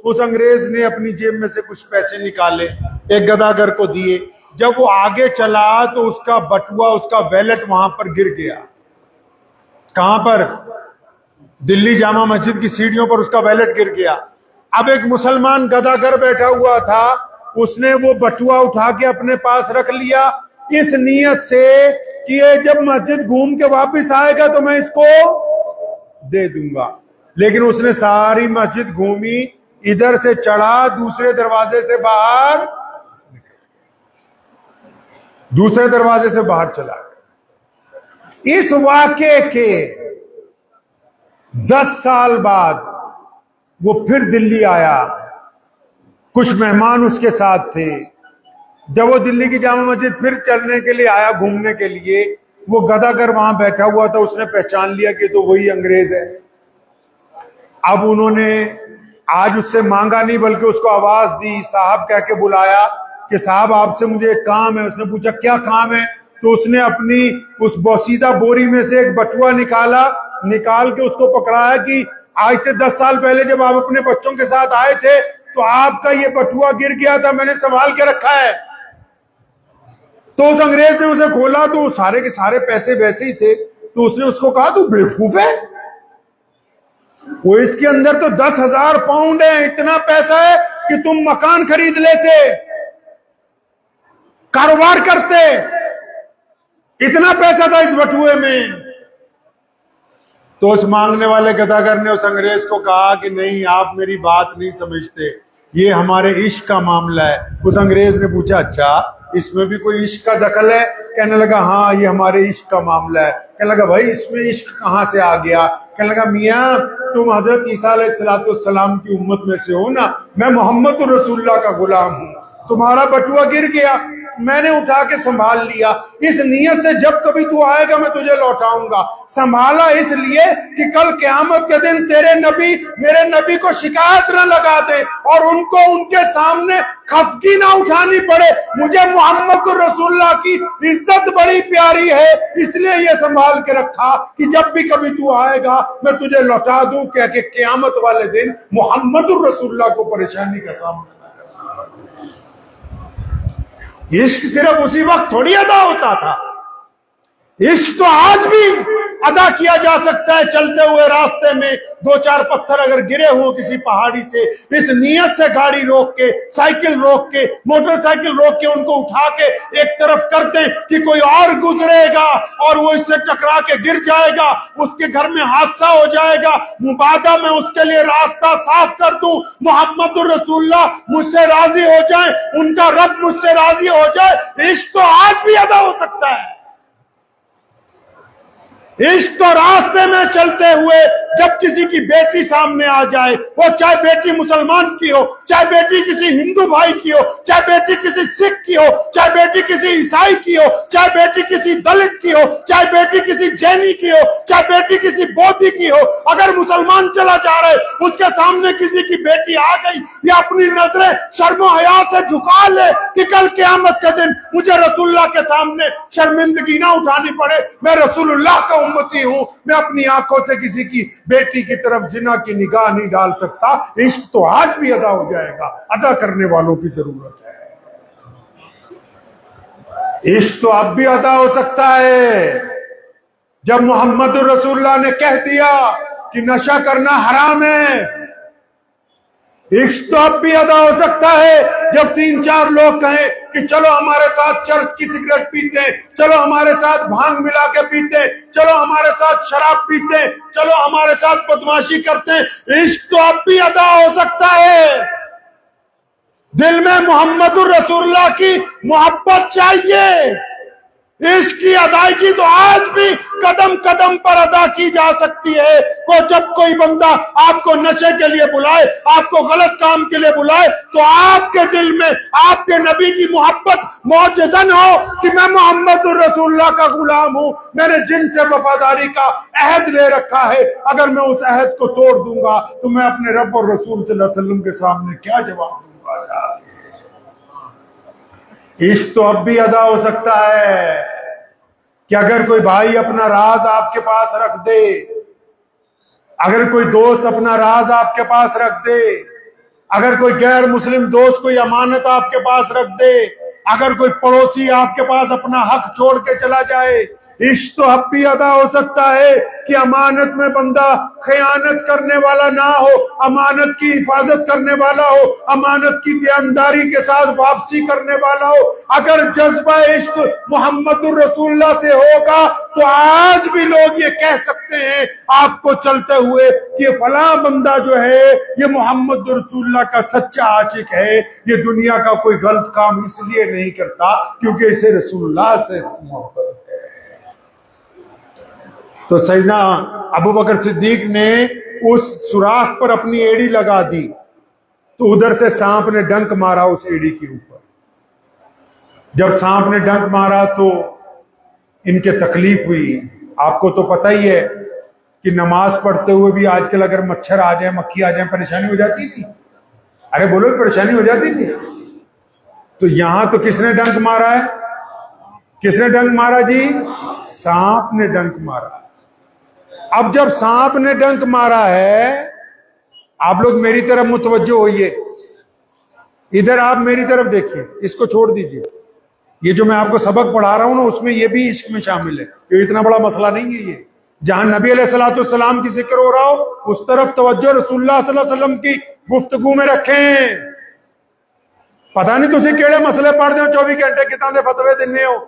Speaker 1: उस अंग्रेज ने अपनी जेब में से कुछ पैसे निकाले, एक गदागर को दिए। जब वो आगे चला तो उसका बटुआ, उसका वैलेट वहां पर गिर गया। कहां पर? दिल्ली जामा मस्जिद की सीढ़ियों पर उसका वैलेट गिर गया। अब एक मुसलमान गदागर बैठा हुआ था, उसने वो बटुआ उठा के अपने पास रख लिया इस नीयत से कि ये जब मस्जिद घूम के वापस आएगा तो मैं इसको दे दूंगा। लेकिन उसने सारी मस्जिद घूमी, इधर से चढ़ा, दूसरे दरवाजे से बाहर, दूसरे दरवाजे से बाहर चला। इस वाक़े के 10 साल बाद वो फिर दिल्ली आया। कुछ मेहमान उसके साथ थे। जब वो दिल्ली की जामा मस्जिद फिर चलने के लिए आया, घूमने के लिए, वो गदागर वहां बैठा हुआ था। उसने पहचान लिया कि तो वही अंग्रेज है। अब उन्होंने आज उससे मांगा नहीं बल्कि उसको आवाज दी, साहब कह के बुलाया कि साहब आपसे मुझे एक काम है। उसने पूछा क्या काम है? तो उसने अपनी उस बोसीदा बोरी में से एक बटुआ निकाल के उसको पकड़ाया कि आज से 10 साल पहले जब आप अपने बच्चों के साथ आए थे तो आपका ये बटुआ गिर गया था, मैंने संभाल के रखा है। तो उस अंग्रेज ने उसे खोला तो सारे के सारे पैसे वैसे ही थे। तो उसने उसको कहा तू बेवकूफ है, वो इसके अंदर तो 10,000 पाउंड है, इतना पैसा है कि तुम मकान खरीद लेते, कारोबार करते, इतना पैसा था इस बटुए में। तो उस मांगने वाले गदागर ने उस अंग्रेज को कहा कि नहीं, आप मेरी बात नहीं समझते, ये हमारे इश्क का मामला है। उस अंग्रेज ने पूछा अच्छा इसमें भी कोई इश्क का दखल है? कहने लगा हाँ ये हमारे इश्क का मामला है। कहने लगा भाई इसमें इश्क कहां से आ गया? कहने लगा मियाँ तुम हजरत ईसा अलैहिस्सलाम की उम्मत में से हो ना, मैं मोहम्मद रसूलुल्लाह का गुलाम हूं। तुम्हारा बटुआ गिर गया, मैंने उठा के संभाल लिया इस नियत से जब कभी तू आएगा मैं तुझे लौटाऊंगा। संभाला इसलिए कि कल क़यामत के दिन तेरे नबी मेरे नबी को शिकायत न लगा दे और उनको उनके सामने खफकी ना उठानी पड़े। मुझे मोहम्मद रसूलुल्लाह की इज्जत बड़ी प्यारी है, इसलिए ये संभाल के रखा कि जब भी कभी तू आएगा मैं तुझे लौटा दूं। कह के क़यामत वाले दिन मोहम्मद रसूलुल्लाह को परेशानी का सामना। इश्क सिर्फ उसी वक्त थोड़ी अदा होता था, इश्क तो आज भी अदा किया जा सकता है। चलते हुए रास्ते में 2-4 पत्थर अगर गिरे हो किसी पहाड़ी से, इस नियत से गाड़ी रोक के, साइकिल रोक के, मोटरसाइकिल रोक के उनको उठा के एक तरफ कर दें कि कोई और गुजरेगा और वो इससे टकरा के गिर जाएगा, उसके घर में हादसा हो जाएगा, मुबादा में उसके लिए रास्ता साफ कर दूं, मोहम्मद रसूलुल्लाह मुझसे राजी हो जाए, उनका रब मुझसे राजी हो जाए। इश्क तो आज भी अदा हो सकता है। इश्क तो रास्ते में चलते हुए जब किसी की बेटी सामने आ जाए, वो चाहे बेटी मुसलमान की हो, चाहे बेटी किसी हिंदू भाई की हो, चाहे बेटी किसी सिख की हो, चाहे बेटी किसी ईसाई की हो, चाहे बेटी किसी दलित की हो, चाहे बेटी किसी जैनी की हो, चाहे बेटी किसी बौद्धी की हो, अगर मुसलमान चला जा रहा है उसके सामने किसी की बेटी आ गई या अपनी नजरें शर्मो हया से झुका ले कि कल क़यामत के दिन मुझे रसूलुल्लाह के सामने शर्मिंदगी ना उठानी पड़े, मैं रसूलुल्लाह का उम्मती हूं, मैं अपनी आंखों से किसी की बेटी की तरफ जिना की निगाह नहीं डाल सकता। इश्क तो आज भी अदा हो जाएगा, अदा करने वालों की जरूरत है। इश्क तो अब भी अदा हो सकता है। जब मोहम्मद रसूलुल्लाह ने कह दिया कि नशा करना हराम है, इश्क तो अब भी अदा हो सकता है जब 3-4 लोग कहें कि चलो हमारे साथ चर्च की सिगरेट पीते हैं, चलो हमारे साथ भांग मिला के पीते हैं, चलो हमारे साथ शराब पीते हैं, चलो हमारे साथ बदमाशी करते हैं। इश्क तो अब भी अदा हो सकता है। दिल में मोहम्मदुर रसूलुल्लाह की मोहब्बत चाहिए। इश्क की अदायगी तो आज भी कदम कदम पर अदा की जा सकती है। तो जब कोई बंदा आपको नशे के लिए बुलाए, आपको गलत काम के लिए बुलाए, तो आपके दिल में आपके नबी की मोहब्बत मौजज़न हो कि मैं मोहम्मद रसूलुल्लाह का गुलाम हूं, मैंने जिनसे वफादारी का अहद ले रखा है, अगर मैं उस अहद को तोड़ दूंगा तो मैं अपने रब और रसूल सल्लल्लाहु अलैहि वसल्लम के सामने क्या जवाब दूंगा। इश्क तो अब भी अदा हो सकता है कि अगर कोई भाई अपना राज आपके पास रख दे, अगर कोई दोस्त अपना राज आपके पास रख दे, अगर कोई गैर मुस्लिम दोस्त कोई अमानत आपके पास रख दे, अगर कोई पड़ोसी आपके पास अपना हक छोड़ के चला जाए, इश्क तो अब भी अदा हो सकता है कि अमानत में बंदा खयानत करने वाला ना हो, अमानत की हिफाजत करने वाला हो, अमानत की ईमानदारी के साथ वापसी करने वाला हो। अगर जज्बा इश्क मोहम्मदुर रसूलुल्लाह से होगा तो आज भी लोग ये कह सकते हैं आपको चलते हुए कि फला बंदा जो है ये मोहम्मदुर रसूलुल्लाह का सच्चा आशिक है, ये दुनिया का कोई गलत काम इसलिए नहीं करता क्योंकि इसे रसूलुल्लाह से मोहब्बत है। तो सैयदना अबू बकर सिद्दीक ने उस सुराख पर अपनी एड़ी लगा दी तो उधर से सांप ने डंक मारा उस एड़ी के ऊपर। जब सांप ने डंक मारा तो इनके तकलीफ हुई। आपको तो पता ही है कि नमाज पढ़ते हुए भी आजकल अगर मच्छर आ जाए, मक्खी आ जाए, परेशानी हो जाती थी। अरे बोलो, परेशानी हो जाती थी। तो यहां तो किसने डंक मारा है? किसने डंक मारा जी? सांप ने डंक मारा। अब जब सांप ने डंक मारा है, आप लोग मेरी तरफ मुतवज्जो होइए, इधर आप मेरी तरफ देखिए, इसको छोड़ दीजिए। ये जो मैं आपको सबक पढ़ा रहा हूं ना, उसमें ये भी इश्क में शामिल है। ये इतना बड़ा मसला नहीं है। ये जहां नबी अलैहिस्सलाम की जिक्र हो रहा हो उस तरफ तवज्जो रसूलुल्लाह सल्लल्लाहु अलैहि वसल्लम की गुफ्तगू में रखें। पता नहीं तुसी केड़े मसले पढ़ दो 24 घंटे कितना दे फतवे देने हो।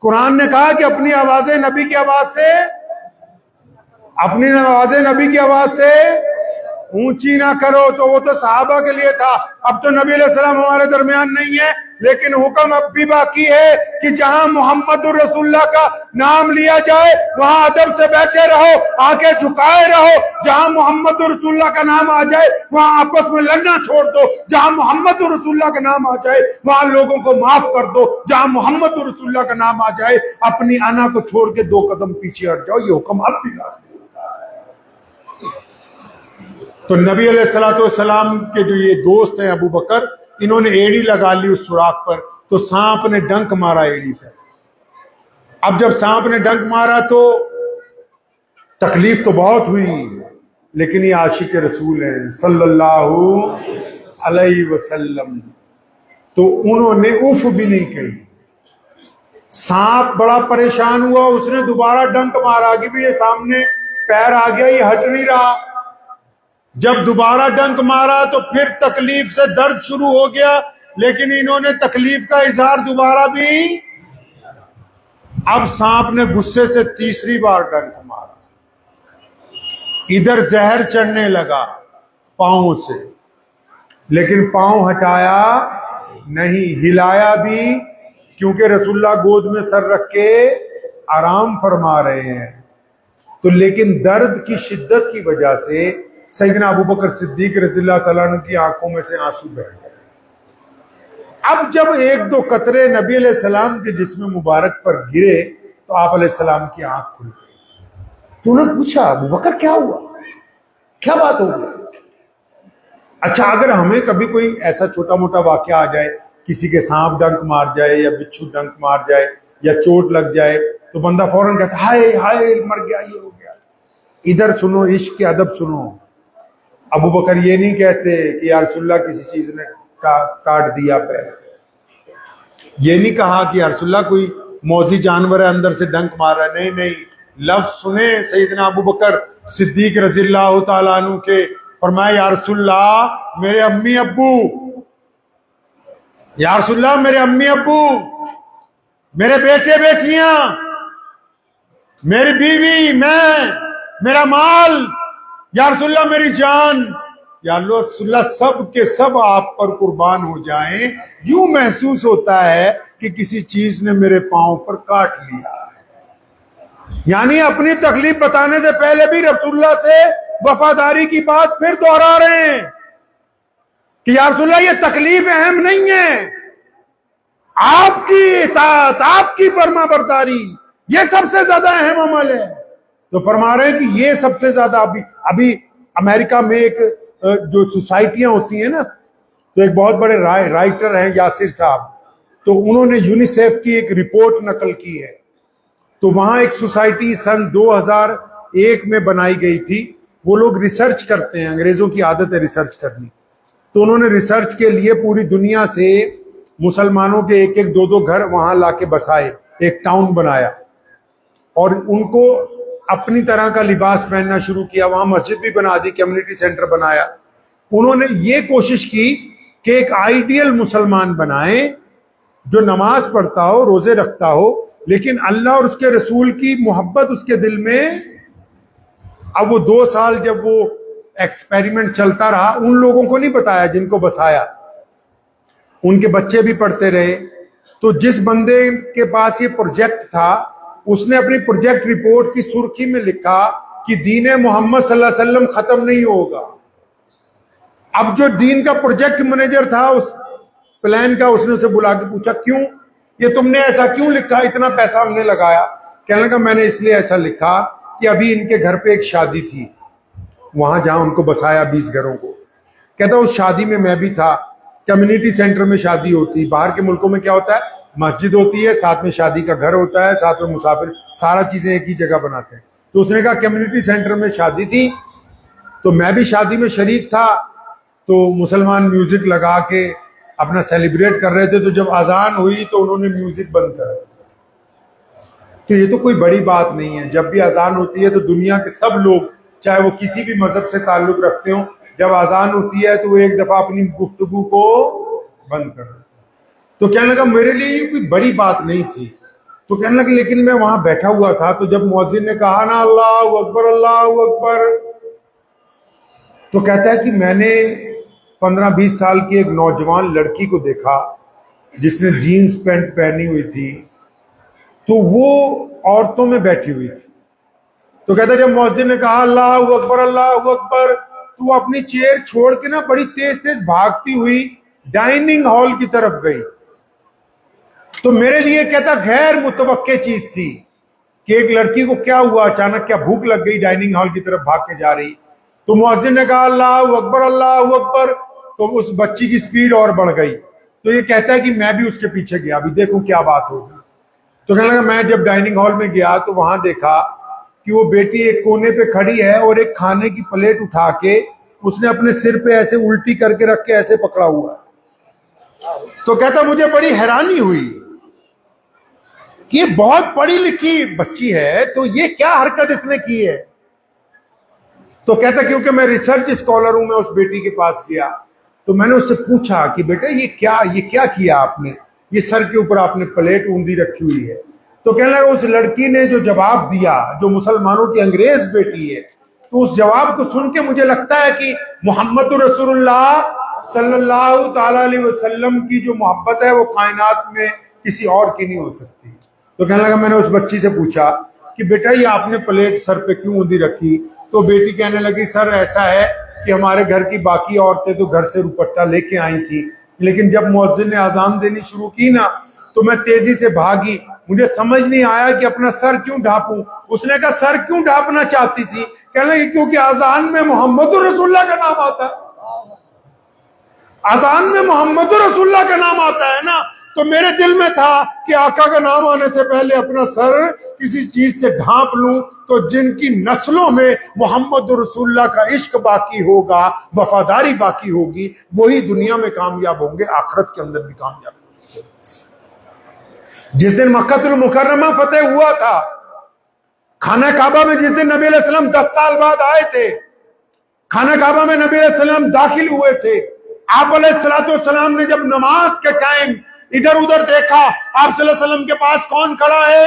Speaker 1: कुरान ने कहा कि अपनी आवाजें नबी की आवाज से, अपनी आवाजें नबी की आवाज से ऊंची ना करो। तो वो तो सहाबा के लिए था। अब तो नबी अलैहिस्सलाम हमारे दरमियान नहीं है, लेकिन हुक्म अब भी बाकी है कि जहां मोहम्मदुर रसूलुल्लाह का नाम लिया जाए वहां अदब से बैठे रहो, आंखें झुकाए रहो। जहां मोहम्मदुर रसूलुल्लाह का नाम आ जाए वहां आपस में लड़ना छोड़ दो। जहां मोहम्मदुर रसूलुल्लाह का नाम आ जाए वहां लोगों को माफ कर दो। जहां मोहम्मदुर रसूलुल्लाह का नाम आ जाए अपनी आना को छोड़ के 2 कदम पीछे हट जाओ। ये हुक्म अब भी लागू। तो नबी अलैहिस्सलाम के जो ये दोस्त हैं अबू बकर, इन्होंने एड़ी लगा ली उस सुराख पर, तो सांप ने डंक मारा एड़ी पर। अब जब सांप ने डंक मारा तो तकलीफ तो बहुत हुई, लेकिन ये आशिक रसूल है सल्लल्लाहु अलैहि वसल्लम, तो उन्होंने उफ भी नहीं कही। सांप बड़ा परेशान हुआ, उसने दोबारा डंक मारा कि भी ये सामने पैर आ गया, ये हट नहीं रहा। जब दोबारा डंक मारा तो फिर तकलीफ से दर्द शुरू हो गया, लेकिन इन्होंने तकलीफ का इजहार दोबारा भी। अब सांप ने गुस्से से तीसरी बार डंक मारा। इधर जहर चढ़ने लगा पांव से, लेकिन पांव हटाया नहीं, हिलाया भी, क्योंकि रसूलुल्लाह गोद में सर रख के आराम फरमा रहे हैं। तो लेकिन दर्द की शिद्दत की वजह से सैयदना अबू बकर सिद्दीक रज़ियल्लाहु ताला अन्हु की आंखों में से आंसू बह गए। अब जब 1-2 कतरे नबी अलैहिस्सलाम के जिस्म मुबारक पर गिरे तो आप अलैहिस्सलाम की आंख खुल गई। तो उन्होंने पूछा, अबू बकर क्या हुआ, क्या बात हो गई? अच्छा, अगर हमें कभी कोई ऐसा छोटा मोटा वाकया आ जाए, किसी के सांप डंक मार जाए या बिच्छू डंक मार जाए या चोट लग जाए, तो बंदा फौरन कहता हाय हाय मर गया, ये हो गया। इधर सुनो, इश्क के अदब सुनो। अबू बकर ये नहीं कहते कि या रसूलुल्लाह किसी चीज ने काट दिया पैर, ये नहीं कहा कि या रसूलुल्लाह कोई मौजी जानवर है अंदर से डंक मार रहा है। नहीं नहीं, लफ्ज सुने सैयदना अबू बकर सिद्दीक रज़ियल्लाहु ताला अन्हु के फरमाया या रसूलल्लाह मेरे अम्मी अब्बू, या रसूलल्लाह मेरे अम्मी अब्बू, मेरे बेटे बेटियां, मेरी बीवी, मैं, मेरा माल, या रसूलल्लाह मेरी जान, या रसूलल्लाह सब के सब आप पर कुर्बान हो जाएं। यूं महसूस होता है कि किसी चीज ने मेरे पांव पर काट लिया है। यानी अपनी तकलीफ बताने से पहले भी रसूलुल्लाह से वफादारी की बात फिर दोहरा रहे हैं कि या रसूलुल्लाह ये तकलीफ अहम नहीं है, आपकी इताअत, आपकी फर्मा बरदारी ये सबसे ज्यादा अहम अमल है। तो फरमा रहे हैं कि ये सबसे ज्यादा अभी अमेरिका में एक जो सोसाइटियां होती हैं ना, तो एक बहुत बड़े राइटर हैं यासिर साहब, तो उन्होंने यूनिसेफ की एक रिपोर्ट नकल की है। तो वहां एक सोसाइटी सन 2001 में बनाई गई थी। वो लोग रिसर्च करते हैं, अंग्रेजों की आदत है रिसर्च करनी। तो उन्होंने रिसर्च के लिए पूरी दुनिया से मुसलमानों के एक एक दो दो घर वहां लाके बसाए, एक टाउन बनाया और उनको अपनी तरह का लिबास पहनना शुरू किया। वहां मस्जिद भी बना दी, कम्युनिटी सेंटर बनाया। उन्होंने ये कोशिश की कि एक आइडियल मुसलमान बनाए जो नमाज पढ़ता हो, रोजे रखता हो, लेकिन अल्लाह और उसके रसूल की मोहब्बत उसके दिल में। अब वो 2 साल जब वो एक्सपेरिमेंट चलता रहा, उन लोगों को नहीं बताया जिनको बसाया, उनके बच्चे भी पढ़ते रहे। तो जिस बंदे के पास ये प्रोजेक्ट था, उसने अपनी प्रोजेक्ट रिपोर्ट की सुर्खी में लिखा कि दीन मोहम्मद सल्लल्लाहु अलैहि वसल्लम खत्म नहीं होगा। अब जो दीन का प्रोजेक्ट मैनेजर था उस प्लान का, उसने उसे बुला के पूछा क्यों ये तुमने ऐसा क्यों लिखा, इतना पैसा हमने लगाया। कहने लगा मैंने इसलिए ऐसा लिखा कि अभी इनके घर पे एक शादी थी, वहां जहां उनको बसाया 20 घरों को। कहता उस शादी में मैं भी था। कम्युनिटी सेंटर में शादी होती, बाहर के मुल्कों में क्या होता है, मस्जिद होती है, साथ में शादी का घर होता है, साथ में मुसाफिर, सारा चीजें एक ही जगह बनाते हैं। तो उसने कहा कम्युनिटी सेंटर में शादी थी, तो मैं भी शादी में शरीक था। तो मुसलमान म्यूजिक लगा के अपना सेलिब्रेट कर रहे थे, तो जब अजान हुई तो उन्होंने म्यूजिक बंद कर दिया। तो ये तो कोई बड़ी बात नहीं है। जब भी अजान होती है तो दुनिया के सब लोग, चाहे वो किसी भी मजहब से ताल्लुक रखते हो, जब अजान होती है तो वो एक दफा अपनी गुफ्तगू को बंद कर देते। तो कहने लगा मेरे लिए ये कोई बड़ी बात नहीं थी। तो कहने लगा लेकिन मैं वहां बैठा हुआ था, तो जब मुअज्जिन ने कहा ना अल्लाहु अकबर अल्लाहु अकबर, तो कहता है कि मैंने 15-20 साल की एक नौजवान लड़की को देखा जिसने जीन्स पैंट पहनी हुई थी, तो वो औरतों में बैठी हुई थी। तो कहता है जब मुअज्जिन ने कहा अल्लाहु अकबर, तो वो अपनी चेयर छोड़ के ना बड़ी तेज तेज भागती हुई डाइनिंग हॉल की तरफ गई। तो मेरे लिए कहता गैर मुतवक्के चीज थी कि एक लड़की को क्या हुआ, अचानक क्या भूख लग गई, डाइनिंग हॉल की तरफ भाग के जा रही। तो मुअज्जिन ने कहा अल्लाहु अकबर, तो उस बच्ची की स्पीड और बढ़ गई। तो ये कहता है कि मैं भी उसके पीछे गया, अभी देखूं क्या बात होगी। तो कहने लगा मैं जब डाइनिंग हॉल में गया तो वहां देखा कि वो बेटी एक कोने पे खड़ी है और एक खाने की प्लेट उठा के उसने अपने सिर पे ऐसे उल्टी करके रख के ऐसे पकड़ा हुआ। तो कहता मुझे बड़ी हैरानी हुई कि ये बहुत पढ़ी लिखी बच्ची है, तो ये क्या हरकत इसने की है। तो कहता क्योंकि मैं रिसर्च स्कॉलर हूं, मैं उस बेटी के पास गया तो मैंने उससे पूछा कि बेटा ये क्या किया आपने, ये सर के ऊपर आपने प्लेट ऊंधी रखी हुई है। तो कहने लगा उस लड़की ने जो जवाब दिया, जो मुसलमानों की अंग्रेज बेटी है, तो उस जवाब को सुन के मुझे लगता है कि मोहम्मद रसूलुल्लाह सल्लल्लाहु ताला अलैहि वसल्लम की जो मोहब्बत है वो कायनात में किसी और की नहीं हो सकती। तो कहने लगा मैंने उस बच्ची से पूछा कि बेटा ये आपने प्लेट सर पे क्यों ऊंधी रखी। तो बेटी कहने लगी सर ऐसा है कि हमारे घर की बाकी औरतें तो घर से दुपट्टा लेके आई थी, लेकिन जब मुअज्जिन ने अजान देनी शुरू की ना तो मैं तेजी से भागी, मुझे समझ नहीं आया कि अपना सर क्यों ढांपूं। उसने कहा सर क्यों ढांपना चाहती थी। कहने लगी क्योंकि अजान में मोहम्मद रसूलुल्लाह का नाम आता है, अजान में मोहम्मद रसूलुल्लाह का नाम आता है ना। तो मेरे दिल में था कि आका का नाम आने से पहले अपना सर किसी चीज से ढांप लूं, तो जिनकी नस्लों में मोहम्मद रसूलुल्लाह का इश्क बाकी होगा, वफादारी बाकी होगी, वही दुनिया में कामयाब होंगे, आखिरत के अंदर भी कामयाब होंगे। जिस दिन मक्कातुल मुकर्रमा फतेह हुआ था, खाना काबा में जिस दिन नबी अलैहि सलाम 10 साल बाद आए थे, खाना काबा में नबी अलैहिस्सलाम दाखिल हुए थे। आप अलैहिस्सलाम ने जब नमाज के टाइम इधर उधर देखा, आप सल्लल्लाहु अलैहि वसल्लम के पास कौन खड़ा है?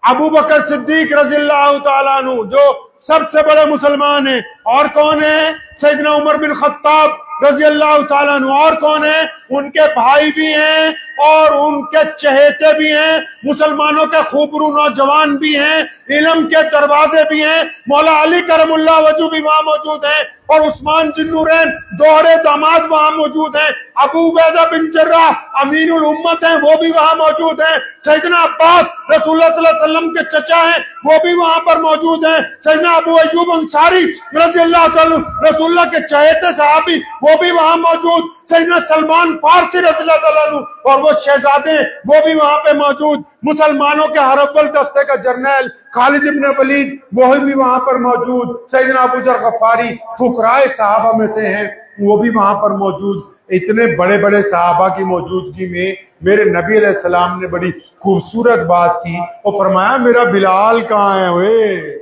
Speaker 1: अबू बकर सिद्दीक रज़ियल्लाहु ताला अन्हु, जो सबसे बड़े मुसलमान हैं। और कौन है? सैयदना उमर बिन खत्ताब रज़ियल्लाहु ताला अन्हु। और कौन है? उनके भाई भी हैं और उनके चहेते भी हैं, मुसलमानों के खूबरू नौजवान भी हैं, इल्म के दरवाजे भी हैं। मौला अली करमुल्लाह वजह भी वहां मौजूद हैं और उस्मान जिन्नूरैन दोहरे दामाद वहां मौजूद हैं। अबू उबैदा बिन जर्राह अमीनुल उम्मत हैं, वो भी वहां मौजूद हैं। सैयदना अब्बास रसूलुल्लाह सल्लल्लाहु अलैहि वसल्लम के चचा हैं, वो भी वहां पर मौजूद हैं। सैयदना अबू अय्यूब अंसारी रज़ियल्लाहु ताला रसूलुल्लाह के चहेते सहाबी, वो भी वहां मौजूद। सैयदना सलमान फारसी रज़ियल्लाहु ताला अन्हु और वो शहजादे, वो भी वहां पे मौजूद। मुसलमानों के हरबल दस्ते का जर्नैल खालिद इब्न वलीद, वो भी वहां पर मौजूद। सैयदना अबू जर गफारी फुकराए सहाबा में से हैं, वो भी वहां पर मौजूद। इतने बड़े बड़े सहाबा की मौजूदगी में मेरे नबी अलैहिस्सलाम ने बड़ी खूबसूरत बात की और फरमाया, मेरा बिलाल कहाँ है? वे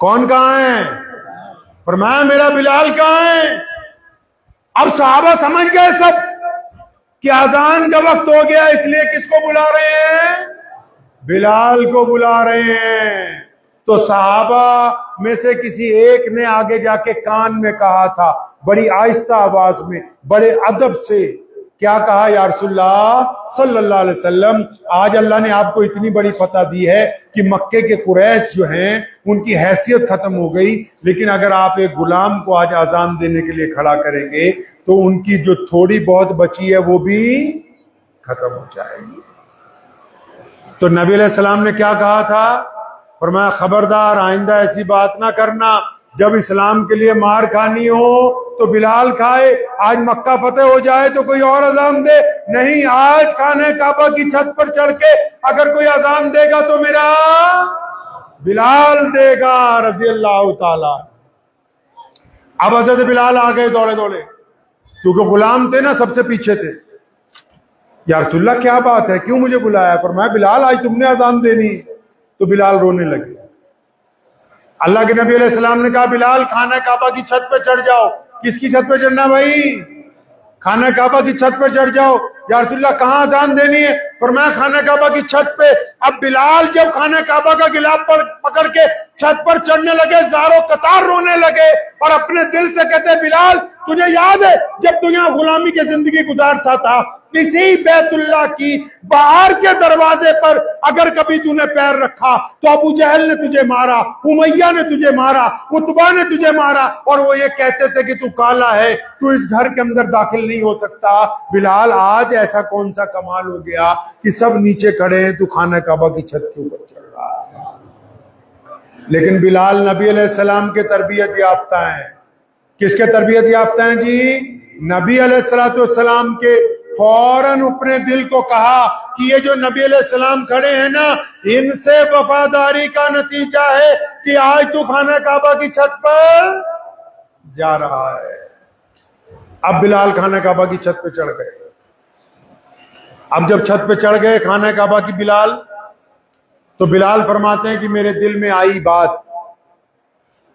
Speaker 1: कौन कहाँ है? फरमाया, मेरा बिलाल कहाँ है? अब सहाबा समझ गए सब कि अजान का वक्त हो गया, इसलिए किसको बुला रहे हैं? बिलाल को बुला रहे हैं। तो सहाबा में से किसी एक ने आगे जाके कान में कहा था, बड़ी आहिस्ता आवाज में, बड़े अदब से, क्या कहा? या रसूलल्लाह सल्लल्लाहु अलैहि वसल्लम, आज अल्लाह ने आपको इतनी बड़ी फतह दी है कि मक्के के कुरैश जो हैं उनकी हैसियत खत्म हो गई, लेकिन अगर आप एक गुलाम को आज अजान देने के लिए खड़ा करेंगे तो उनकी जो थोड़ी बहुत बची है वो भी खत्म हो जाएगी। तो नबी अलैहिस्सलाम ने क्या कहा था? फरमाया, खबरदार आइंदा ऐसी बात ना करना, जब इस्लाम के लिए मार खानी हो तो बिलाल खाए, आज मक्का फतेह हो जाए तो कोई और अजान दे नहीं, आज खाने काबा की छत पर चढ़ के अगर कोई अजान देगा तो मेरा बिलाल देगा रज़ियल्लाहु ताला। अब हज़रत बिलाल आ गए दौड़े दौड़े, क्योंकि गुलाम थे ना, सबसे पीछे थे। या रसूलल्लाह क्या बात है, क्यों मुझे बुलाया? फरमाया, बिलाल आज तुमने अजान देनी। तो बिलाल रोने लगे। अल्लाह के नबी अलैहिस्सलाम ने कहा, बिलाल खाना काबा की छत पे चढ़ जाओ। किसकी छत पे चढ़ना भाई? खाना काबा की छत पे चढ़ जाओ। या रसूलल्लाह कहाँ अजान देनी है? फरमाया, खाना काबा की छत पे। अब बिलाल जब खाना काबा का गिलाफ पकड़ के छत पर चढ़ने लगे, ज़ारो कतार रोने लगे और अपने दिल से कहते, बिलाल तुझे याद है जब तू यहाँ गुलामी की जिंदगी गुजारता था, इसी बैतुल्लाह की बाहर के दरवाजे पर अगर कभी तूने पैर रखा तो अबू जहल ने तुझे मारा, उमैया ने तुझे मारा, उतबा ने तुझे मारा, और वो ये कहते थे कि तू काला है, तू इस घर के अंदर दाखिल नहीं हो सकता। बिलाल आज ऐसा कौन सा कमाल हो गया कि सब नीचे खड़े हैं, तू खाना काबा की छत के ऊपर चढ़ रहा है। लेकिन बिलाल नबी अलैहिस्सलाम के तरबियत याफ्ता हैं। किसके तरबियत याफ्ता हैं जी? नबी अलैहिस्सलाम के। फौरन अपने दिल को कहा कि ये जो नबी अलैहिस्सलाम खड़े हैं ना, इनसे वफादारी का नतीजा है कि आज तू खाना काबा की छत पर जा रहा है। अब बिलाल खाना काबा की छत पे चढ़ गए। अब जब छत पे चढ़ गए खाना काबा की बिलाल, तो बिलाल फरमाते हैं कि मेरे दिल में आई बात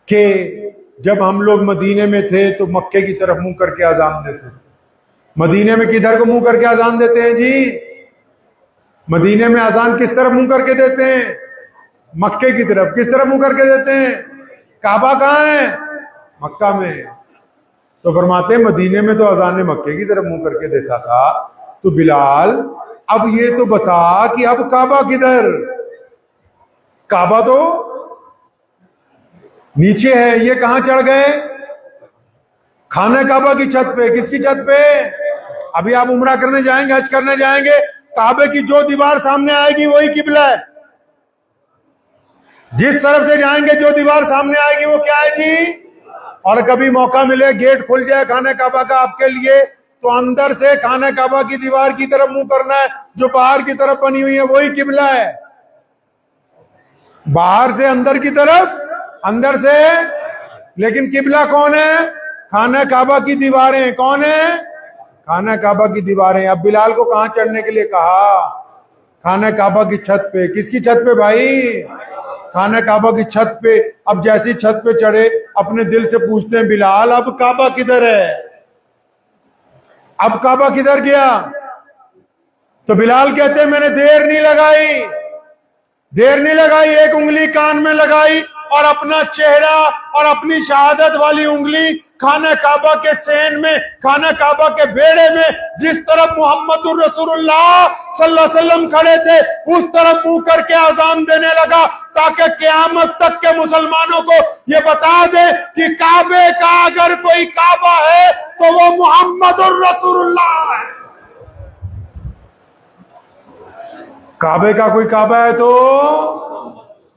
Speaker 1: कि जब हम लोग मदीने में थे तो मक्के की तरफ मुंह करके अजान देते थे। मदीने में किधर को मुंह करके अजान देते हैं जी? मदीने में अजान किस तरफ मुंह करके देते हैं? मक्के की तरफ। किस तरफ मुंह करके देते हैं? काबा कहाँ है? मक्का में। तो फरमाते हैं मदीने में तो अजान मक्के की तरफ मुंह करके देता था। तो बिलाल अब ये तो बता कि अब काबा किधर? काबा तो नीचे है, ये कहां चढ़ गए? खाना काबा की छत पे। किसकी छत पे? अभी आप उम्रा करने जाएंगे, हज करने जाएंगे, काबे की जो दीवार सामने आएगी वही किबला है। जिस तरफ से जाएंगे जो दीवार सामने आएगी वो क्या है जी? और कभी मौका मिले गेट खुल जाए खाना काबा का आपके लिए, तो अंदर से खाना काबा की दीवार की तरफ मुंह करना है, जो बाहर की तरफ बनी हुई है वही किबला है। बाहर से अंदर की तरफ, अंदर से, लेकिन किबला कौन है? खाना काबा की दीवारें। कौन है? खाना काबा की दीवारें। अब बिलाल को कहां चढ़ने के लिए कहा? खाना काबा की छत पे। किसकी छत पे भाई? खाना काबा की छत पे। अब जैसी छत पे चढ़े अपने दिल से पूछते हैं, बिलाल अब काबा किधर है, अब काबा किधर गया? तो बिलाल कहते हैं मैंने देर नहीं लगाई, एक उंगली कान में लगाई और अपना चेहरा और अपनी शहादत वाली उंगली खाना काबा के सेन में, खाना काबा के बेड़े में जिस तरफ मोहम्मदुर रसूलुल्लाह सल्लल्लाहु अलैहि वसल्लम खड़े थे उस तरफ मुंह करके अजान देने लगा, ताकि क़यामत तक के मुसलमानों को ये बता दे कि काबे का अगर कोई काबा है तो वो मोहम्मदुर रसूलुल्लाह है। काबे का कोई काबा है तो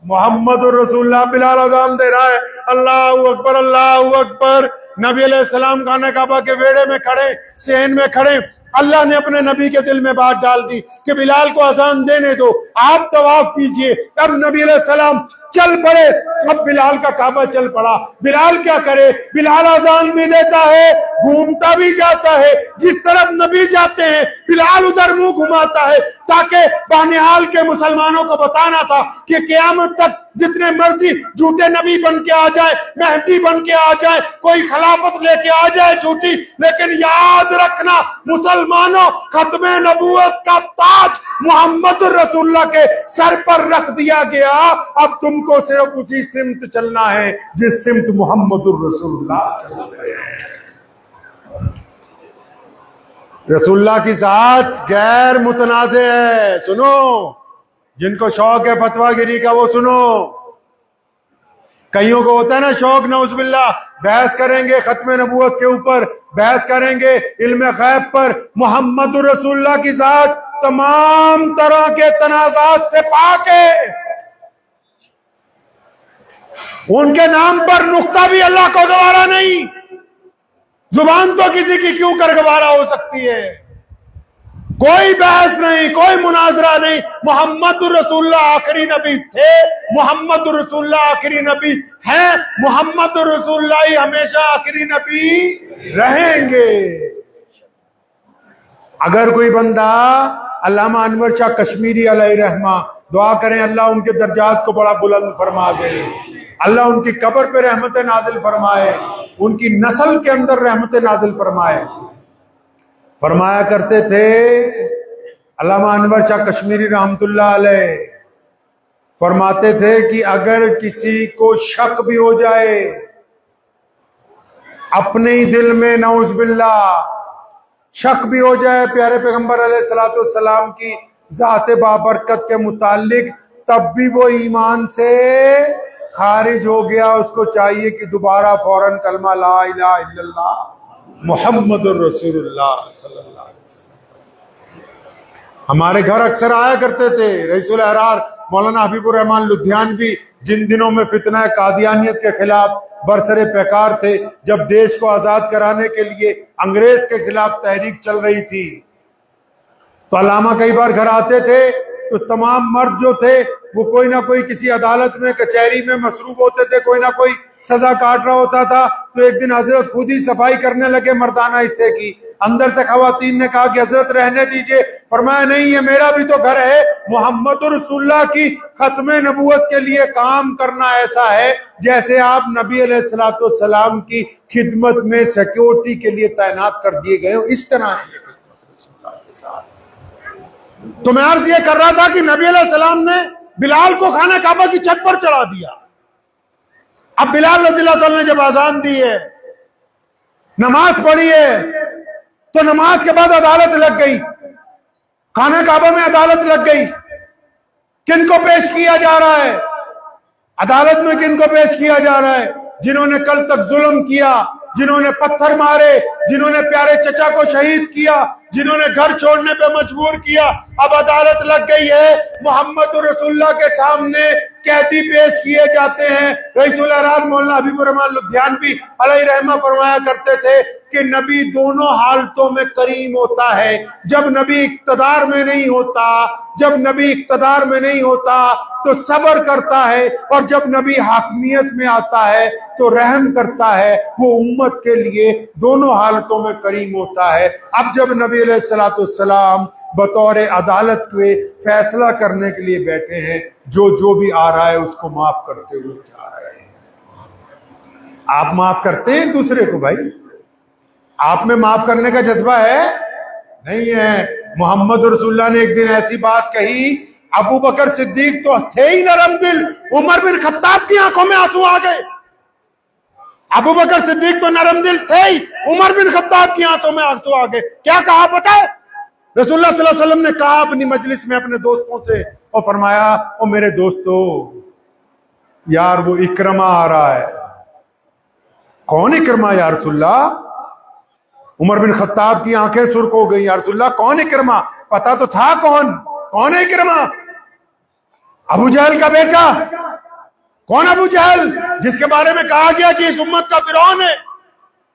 Speaker 1: मोहम्मदुर रसूलुल्लाह। बिलाल अजान दे रहा है, अल्लाहू अकबर अल्लाहू अकबर। नबी अलैहिस्सलाम खाना काबा के वेड़े में खड़े, सेन में खड़े। अल्लाह ने अपने नबी के दिल में बात डाल दी कि बिलाल को अजान देने दो, आप तवाफ कीजिए। अब नबी अलैहिस्सलाम चल पड़े, अब बिलाल का काबा चल पड़ा। बिलाल क्या करे, बिलाल अजान भी देता है, घूमता भी जाता है, जिस तरफ नबी जाते हैं बिलाल उधर मुंह घुमाता है, ताकि बानिहाल के मुसलमानों को बताना था कि क़यामत तक जितने मर्जी झूठे नबी बन के आ जाए, मेहदी बन के आ जाए, कोई खिलाफत लेके आ जाए झूठी, लेकिन याद रखना मुसलमानों, खत्मे नबूवत का ताज मोहम्मद रसूलुल्लाह के सर पर रख दिया गया। अब तुमको सिर्फ उसी सिमत चलना है जिस सिमत मोहम्मद रसूलुल्लाह चल रहे हैं। रसूलुल्लाह की साथ गैर मुतनाज़े है। सुनो, जिनको शौक है फतवागिरी का वो सुनो। कईयों को होता है ना शौक, नौजुबिल्लाह, बहस करेंगे खत्मे नबूवत के ऊपर, बहस करेंगे इल्म गैब पर। मोहम्मद रसूलुल्लाह की साथ तमाम तरह के तनाज़ात से पाक है। उनके नाम पर नुक्ता भी अल्लाह को गवारा नहीं, जुबान तो किसी की क्यों कर गवारा हो सकती है। कोई बहस नहीं, कोई मुनाजरा नहीं। मोहम्मद रसूलुल्लाह आखिरी नबी थे, मोहम्मद रसूलुल्लाह आखिरी नबी हैं, मोहम्मद रसूलुल्लाह ही हमेशा आखिरी नबी रहेंगे। अगर कोई बंदा, अल्लामा अनवर शाह कश्मीरी अलैहि रहमा, दुआ करें अल्लाह उनके दर्जात को बड़ा बुलंद फरमा दे, अल्लाह उनकी कब्र पे रहमत नाजिल फरमाए, उनकी नस्ल के अंदर रहमत नाजिल फरमाए। फरमाया करते थे अल्लामा अनवर शाह कश्मीरी रहमतुल्लाह अलैह, फरमाते थे कि अगर किसी को शक भी हो जाए अपने ही दिल में, नऊज़ुबिल्लाह, शक भी हो जाए प्यारे पैगंबर अलैहिस्सलातु वस्सलाम की ज़ात बाबरकत के मुतालिक, तब भी वो ईमान से खारिज हो गया। उसको चाहिए कि दोबारा फौरन कलमा ला इलाहा इल्लल्लाह मुहम्मदुर रसूलुल्लाह सल्लल्लाहु अलैहि वसल्लम। हमारे घर अक्सर आया करते थे रईसुल अहरार मौलाना हबीबुर रहमान लुधियानवी, जिन दिनों में फितना कादियानियत के खिलाफ बरसरे पैकार थे, जब देश को आजाद कराने के लिए अंग्रेज के खिलाफ तहरीक चल रही थी, तो अल्लामा कई बार घर आते थे तो तमाम मर्द जो थे वो कोई ना कोई किसी अदालत में, कचहरी में मसरूफ होते थे, कोई ना कोई सजा काट रहा होता था। तो एक दिन हजरत खुद ही सफाई करने लगे मर्दाना हिस्से की। अंदर से खवातीन ने कहा कि हजरत रहने दीजिए। फरमाया नहीं, ये मेरा भी तो घर है। मोहम्मद रसूलुल्लाह की खत्मे नबूवत के लिए काम करना ऐसा है जैसे आप नबी अलैहिस्सलातु वस्सलाम की खिदमत में सिक्योरिटी के लिए तैनात कर दिए गए हो, इस तरह है तो मैं अर्ज ये कर रहा था कि नबी अलैहिस्सलाम ने बिलाल को खाना काबा की छत पर चढ़ा दिया। अब बिलाल रज़ियल्लाहु अन्हु ने जब आजान दी है, नमाज पढ़ी है, तो नमाज के बाद अदालत लग गई, खाना काबा में अदालत लग गई। किनको पेश किया जा रहा है अदालत में? किनको पेश किया जा रहा है? जिन्होंने कल तक जुल्म किया, जिन्होंने पत्थर मारे, जिन्होंने प्यारे चचा को शहीद किया, जिन्होंने घर छोड़ने पे मजबूर किया। अब अदालत लग गई है, मोहम्मद रसूलुल्लाह के सामने कैदी पेश किए जाते हैं। रईसुल अहरार मौलाना हबीबुर रहमान लुधियानवी अलैहि रहमा फरमाया करते थे कि नबी दोनों हालतों में करीम होता है। जब नबी इक्तदार में नहीं होता, जब नबी इक्तदार में नहीं होता तो सब्र करता है, और जब नबी हाकमियत में आता है तो रहम करता है। वो उम्मत के लिए दोनों हालतों में करीम होता है। अब जब नबी अलैहिस्सलाम बतौर अदालत के फैसला करने के लिए बैठे हैं, जो भी आ रहा है उसको माफ करते हुए जा रहे हैं। आप माफ करते हैं एक दूसरे को भाई? आप में माफ करने का जज्बा है? नहीं है। मोहम्मद रसूलुल्लाह ने एक दिन ऐसी बात कही, अबू बकर सिद्दीक तो थे ही नरम दिल, उमर बिन खत्ताब की आंखों में आंसू आ गए। अबू बकर सिद्दीक तो नरम दिल थे ही, उमर बिन खत्ताब की आंखों में आंसू आ गए। क्या कहा पता है? रसूलुल्लाह सल्लल्लाहु अलैहि वसल्लम ने कहा अपनी मजलिस में अपने दोस्तों से, और फरमाया, ओ मेरे दोस्तों, यार वो इकरमा आ रहा है। कौन इकरमा या रसूलुल्लाह? उमर बिन खत्ताब की आंखें सुर्ख हो गई। या रसूलुल्लाह कौन इकरमा? पता तो था कौन है इकरमा? अबू जहल का बेटा। कौन अबू जहल जिसके बारे में कहा गया कि इस उम्मत का फिरौन है?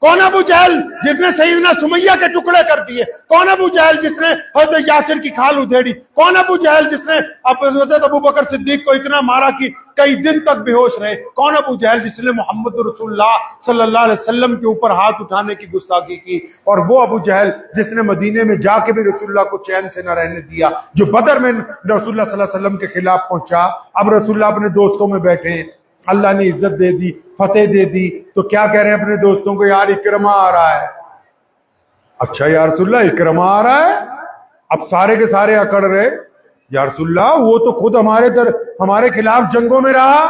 Speaker 1: कौन अबू जहल जिसने सईदना सुमैया के टुकड़े कर दिए? कौन अबू जहल जिसने हज़रत यासिर की खाल उधेड़ी? कौन अबू जहल जिसने हज़रत अबू बकर सिद्दीक को इतना मारा कि कई दिन तक बेहोश रहे? कौन अबू जहल जिसने मोहम्मद रसूलुल्लाह सल्लल्लाहु अलैहि वसल्लम के ऊपर हाथ उठाने की गुस्ताखी की? और वो अबू जहल जिसने मदीने में जाके भी रसूलुल्लाह को चैन से न रहने दिया, जो बदर में रसूलुल्लाह सल्लल्लाहु अलैहि वसल्लम के खिलाफ पहुंचा। अब रसूलुल्लाह अपने दोस्तों में बैठे हैं, अल्लाह ने इज्जत दे दी, फतेह दे दी, तो क्या कह रहे हैं अपने दोस्तों को? यार इकरमा आ रहा है। अच्छा या रसूलुल्लाह इकरमा आ रहा है? अब सारे के सारे अकड़ रहे, या रसूलुल्लाह वो तो खुद हमारे खिलाफ जंगों में रहा,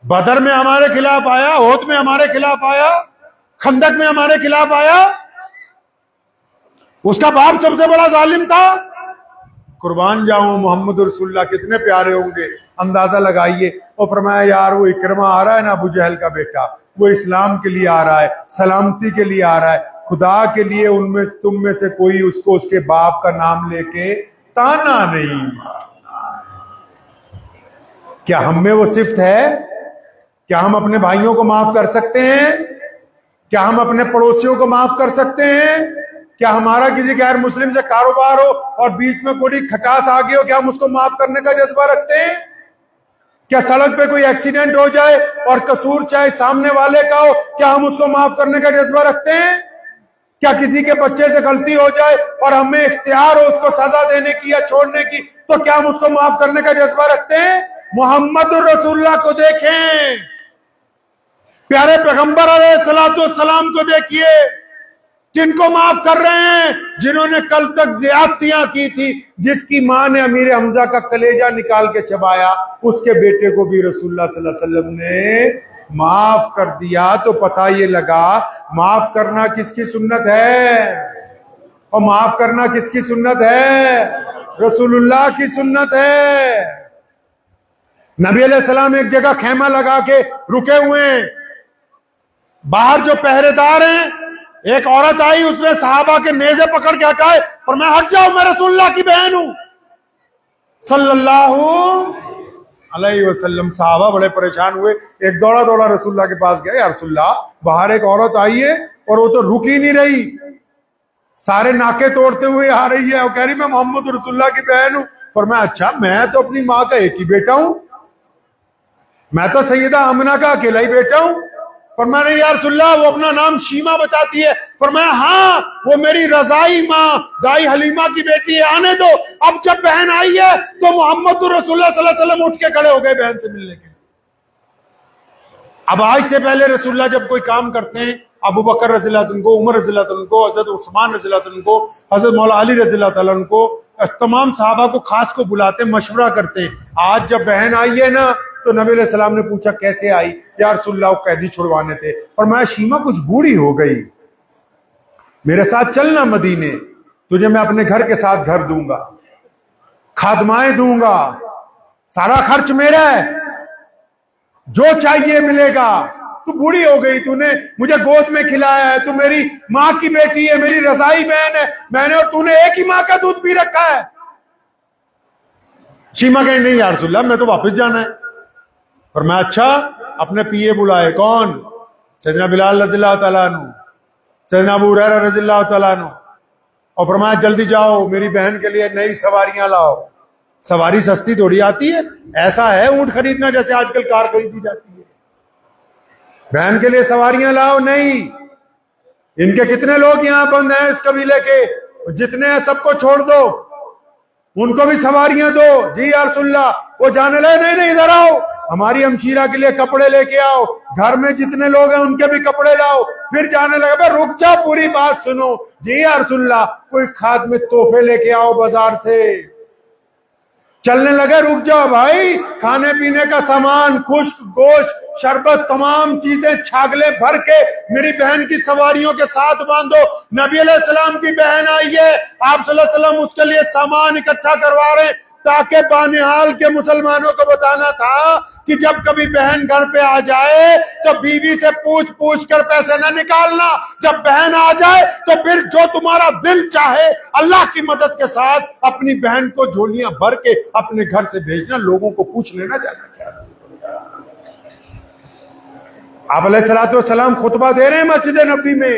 Speaker 1: बदर में हमारे खिलाफ आया, ओहद में हमारे खिलाफ आया, खंदक में हमारे खिलाफ आया। उसका बाप सबसे बड़ा जालिम था। कुर्बान जाऊं, मोहम्मद रसूलुल्लाह कितने प्यारे होंगे, अंदाजा लगाइए। और फरमाया, यार वो इकरमा आ रहा है ना, अबू जहल का बेटा, वो इस्लाम के लिए आ रहा है, सलामती के लिए आ रहा है। खुदा के लिए उनमें तुम में से कोई उसको उसके बाप का नाम लेके ताना नहीं मारना। क्या हम में वो सिफ्त है? क्या हम अपने भाइयों को माफ कर सकते हैं? क्या हम अपने पड़ोसियों को माफ कर सकते हैं? क्या हमारा किसी गैर मुस्लिम से कारोबार हो और बीच में कोई खटास आ गई हो, क्या हम उसको माफ करने का जज्बा रखते हैं? क्या सड़क पे कोई एक्सीडेंट हो जाए और कसूर चाहे सामने वाले का हो, क्या हम उसको माफ करने का जज्बा रखते हैं? क्या किसी के बच्चे से गलती हो जाए और हमें इख्तियार हो उसको सजा देने की या छोड़ने की, तो क्या हम उसको माफ करने का जज्बा रखते हैं? मोहम्मद रसूलुल्लाह को देखें, प्यारे पैगंबर अलैहिस्सलाम को देखिए, किनको माफ कर रहे हैं? जिन्होंने कल तक ज्यादतियां की थी, जिसकी मां ने अमीर हमजा का कलेजा निकाल के चबाया, उसके बेटे को भी रसूलुल्लाह सल्लल्लाहु अलैहि वसल्लम ने माफ कर दिया। तो पता ये लगा माफ करना किसकी सुन्नत है, और माफ करना किसकी सुन्नत है? रसूलुल्लाह की सुन्नत है। नबी अलैहिस्सलाम एक जगह खेमा लगा के रुके हुए हैं, बाहर जो पहरेदार हैं, एक औरत आई, उसने सहाबा के नेज़े पकड़ के हटाए और मैं हट जाओ, मैं रसूलुल्लाह की बहन हूं सल्लल्लाहु अलैहि वसल्लम। सहाबा बड़े परेशान हुए, एक दौड़ा दौड़ा रसूलुल्लाह के पास गया, या रसूलुल्लाह बाहर एक औरत आई है और वो तो रुक ही नहीं रही, सारे नाके तोड़ते हुए आ रही है, वो कह रही मैं मोहम्मद रसूलुल्लाह की बहन हूं। और मैं, अच्छा मैं तो अपनी माँ का एक ही बेटा हूं, मैं तो सैयदा आमिना का अकेला ही बेटा हूं। फरमाया नहीं या रसूलुल्लाह, वो अपना नाम शीमा बताती है। फरमाया हाँ, वो मेरी रजाई माँ दाई हलीमा की बेटी है, आने दो। अब जब बहन आई है तो मोहम्मद रसूलुल्लाह सल्लल्लाहु अलैहि वसल्लम उठ के खड़े हो गए बहन से मिलने के लिए। अब आज से पहले रसूलुल्लाह जब कोई काम करते हैं, अबू बकर रज़ियल्लाहु अन्हु को, उमर रज़ियल्लाहु अन्हु को, हजरत उस्मान रज़ियल्लाहु अन्हु को, हजरत मौला अली रज़ियल्लाहु अन्हु को, तमाम सहाबा को खास को बुलाते, मशवरा करते हैं। आज जब बहन आई है ना, तो नबी अलैहि सलाम ने पूछा कैसे आई? या रसूलुल्लाह कैदी छुड़वाने थे। और मैं, शीमा कुछ बूढ़ी हो गई, मेरे साथ चलना मदीने, तुझे मैं अपने घर के साथ घर दूंगा, खादमाएं दूंगा, सारा खर्च मेरा है, जो चाहिए मिलेगा। तू बूढ़ी हो गई, तूने मुझे गोद में खिलाया है, तू मेरी माँ की बेटी है, मेरी रजाई बहन है, मैंने और तूने एक ही माँ का दूध पी रखा है। शीमा कही नहीं या रसूलुल्लाह, मैं तो वापस जाना है। और मैं, अच्छा, अपने पिए बुलाए, कौन? सैयदना बिलाल रज़ियल्लाहु ताला अन्हु, सैयदना अबू हुरैरा रज़ियल्लाहु तआला अन्हु, और फरमाया जल्दी जाओ मेरी बहन के लिए नई सवारियां लाओ। सवारी सस्ती थोड़ी आती है, ऐसा है ऊंट खरीदना जैसे आजकल कार खरीदी जाती है। बहन के लिए सवारियां लाओ नहीं। इनके कितने लोग यहां बंद हैं इस कबीले के, जितने हैं सबको छोड़ दो, उनको भी सवारियां दो। जी या रसूलल्लाह, वो जाने लगे नहीं नहीं इधर आओ, हमारी हमशीरा के लिए कपड़े लेके आओ, घर में जितने लोग हैं उनके भी कपड़े लाओ। फिर जाने लगे भाई रुक जाओ पूरी बात सुनो। जी या रसूलल्लाह, कोई खाद में तोहफे लेके आओ बाजार से। चलने लगे, रुक जाओ भाई, खाने पीने का सामान, खुश्क गोश्त, शरबत, तमाम चीजें छागले भर के मेरी बहन की सवारियों के साथ बांधो। नबी अलैहिस्सलाम की बहन आई है, आप सल्लल्लाहु अलैहि वसल्लम उसके लिए सामान इकट्ठा करवा रहे हैं, ताकि बानिहाल के मुसलमानों को बताना था कि जब कभी बहन घर पे आ जाए तो बीवी से पूछ पूछ कर पैसे न निकालना। जब बहन आ जाए तो फिर जो तुम्हारा दिल चाहे अल्लाह की मदद के साथ अपनी बहन को झोलियां भर के अपने घर से भेजना, लोगों को पूछ लेना जाना क्या। आप अलैहिस्सलाम खुतबा दे रहे हैं मस्जिद नबी में।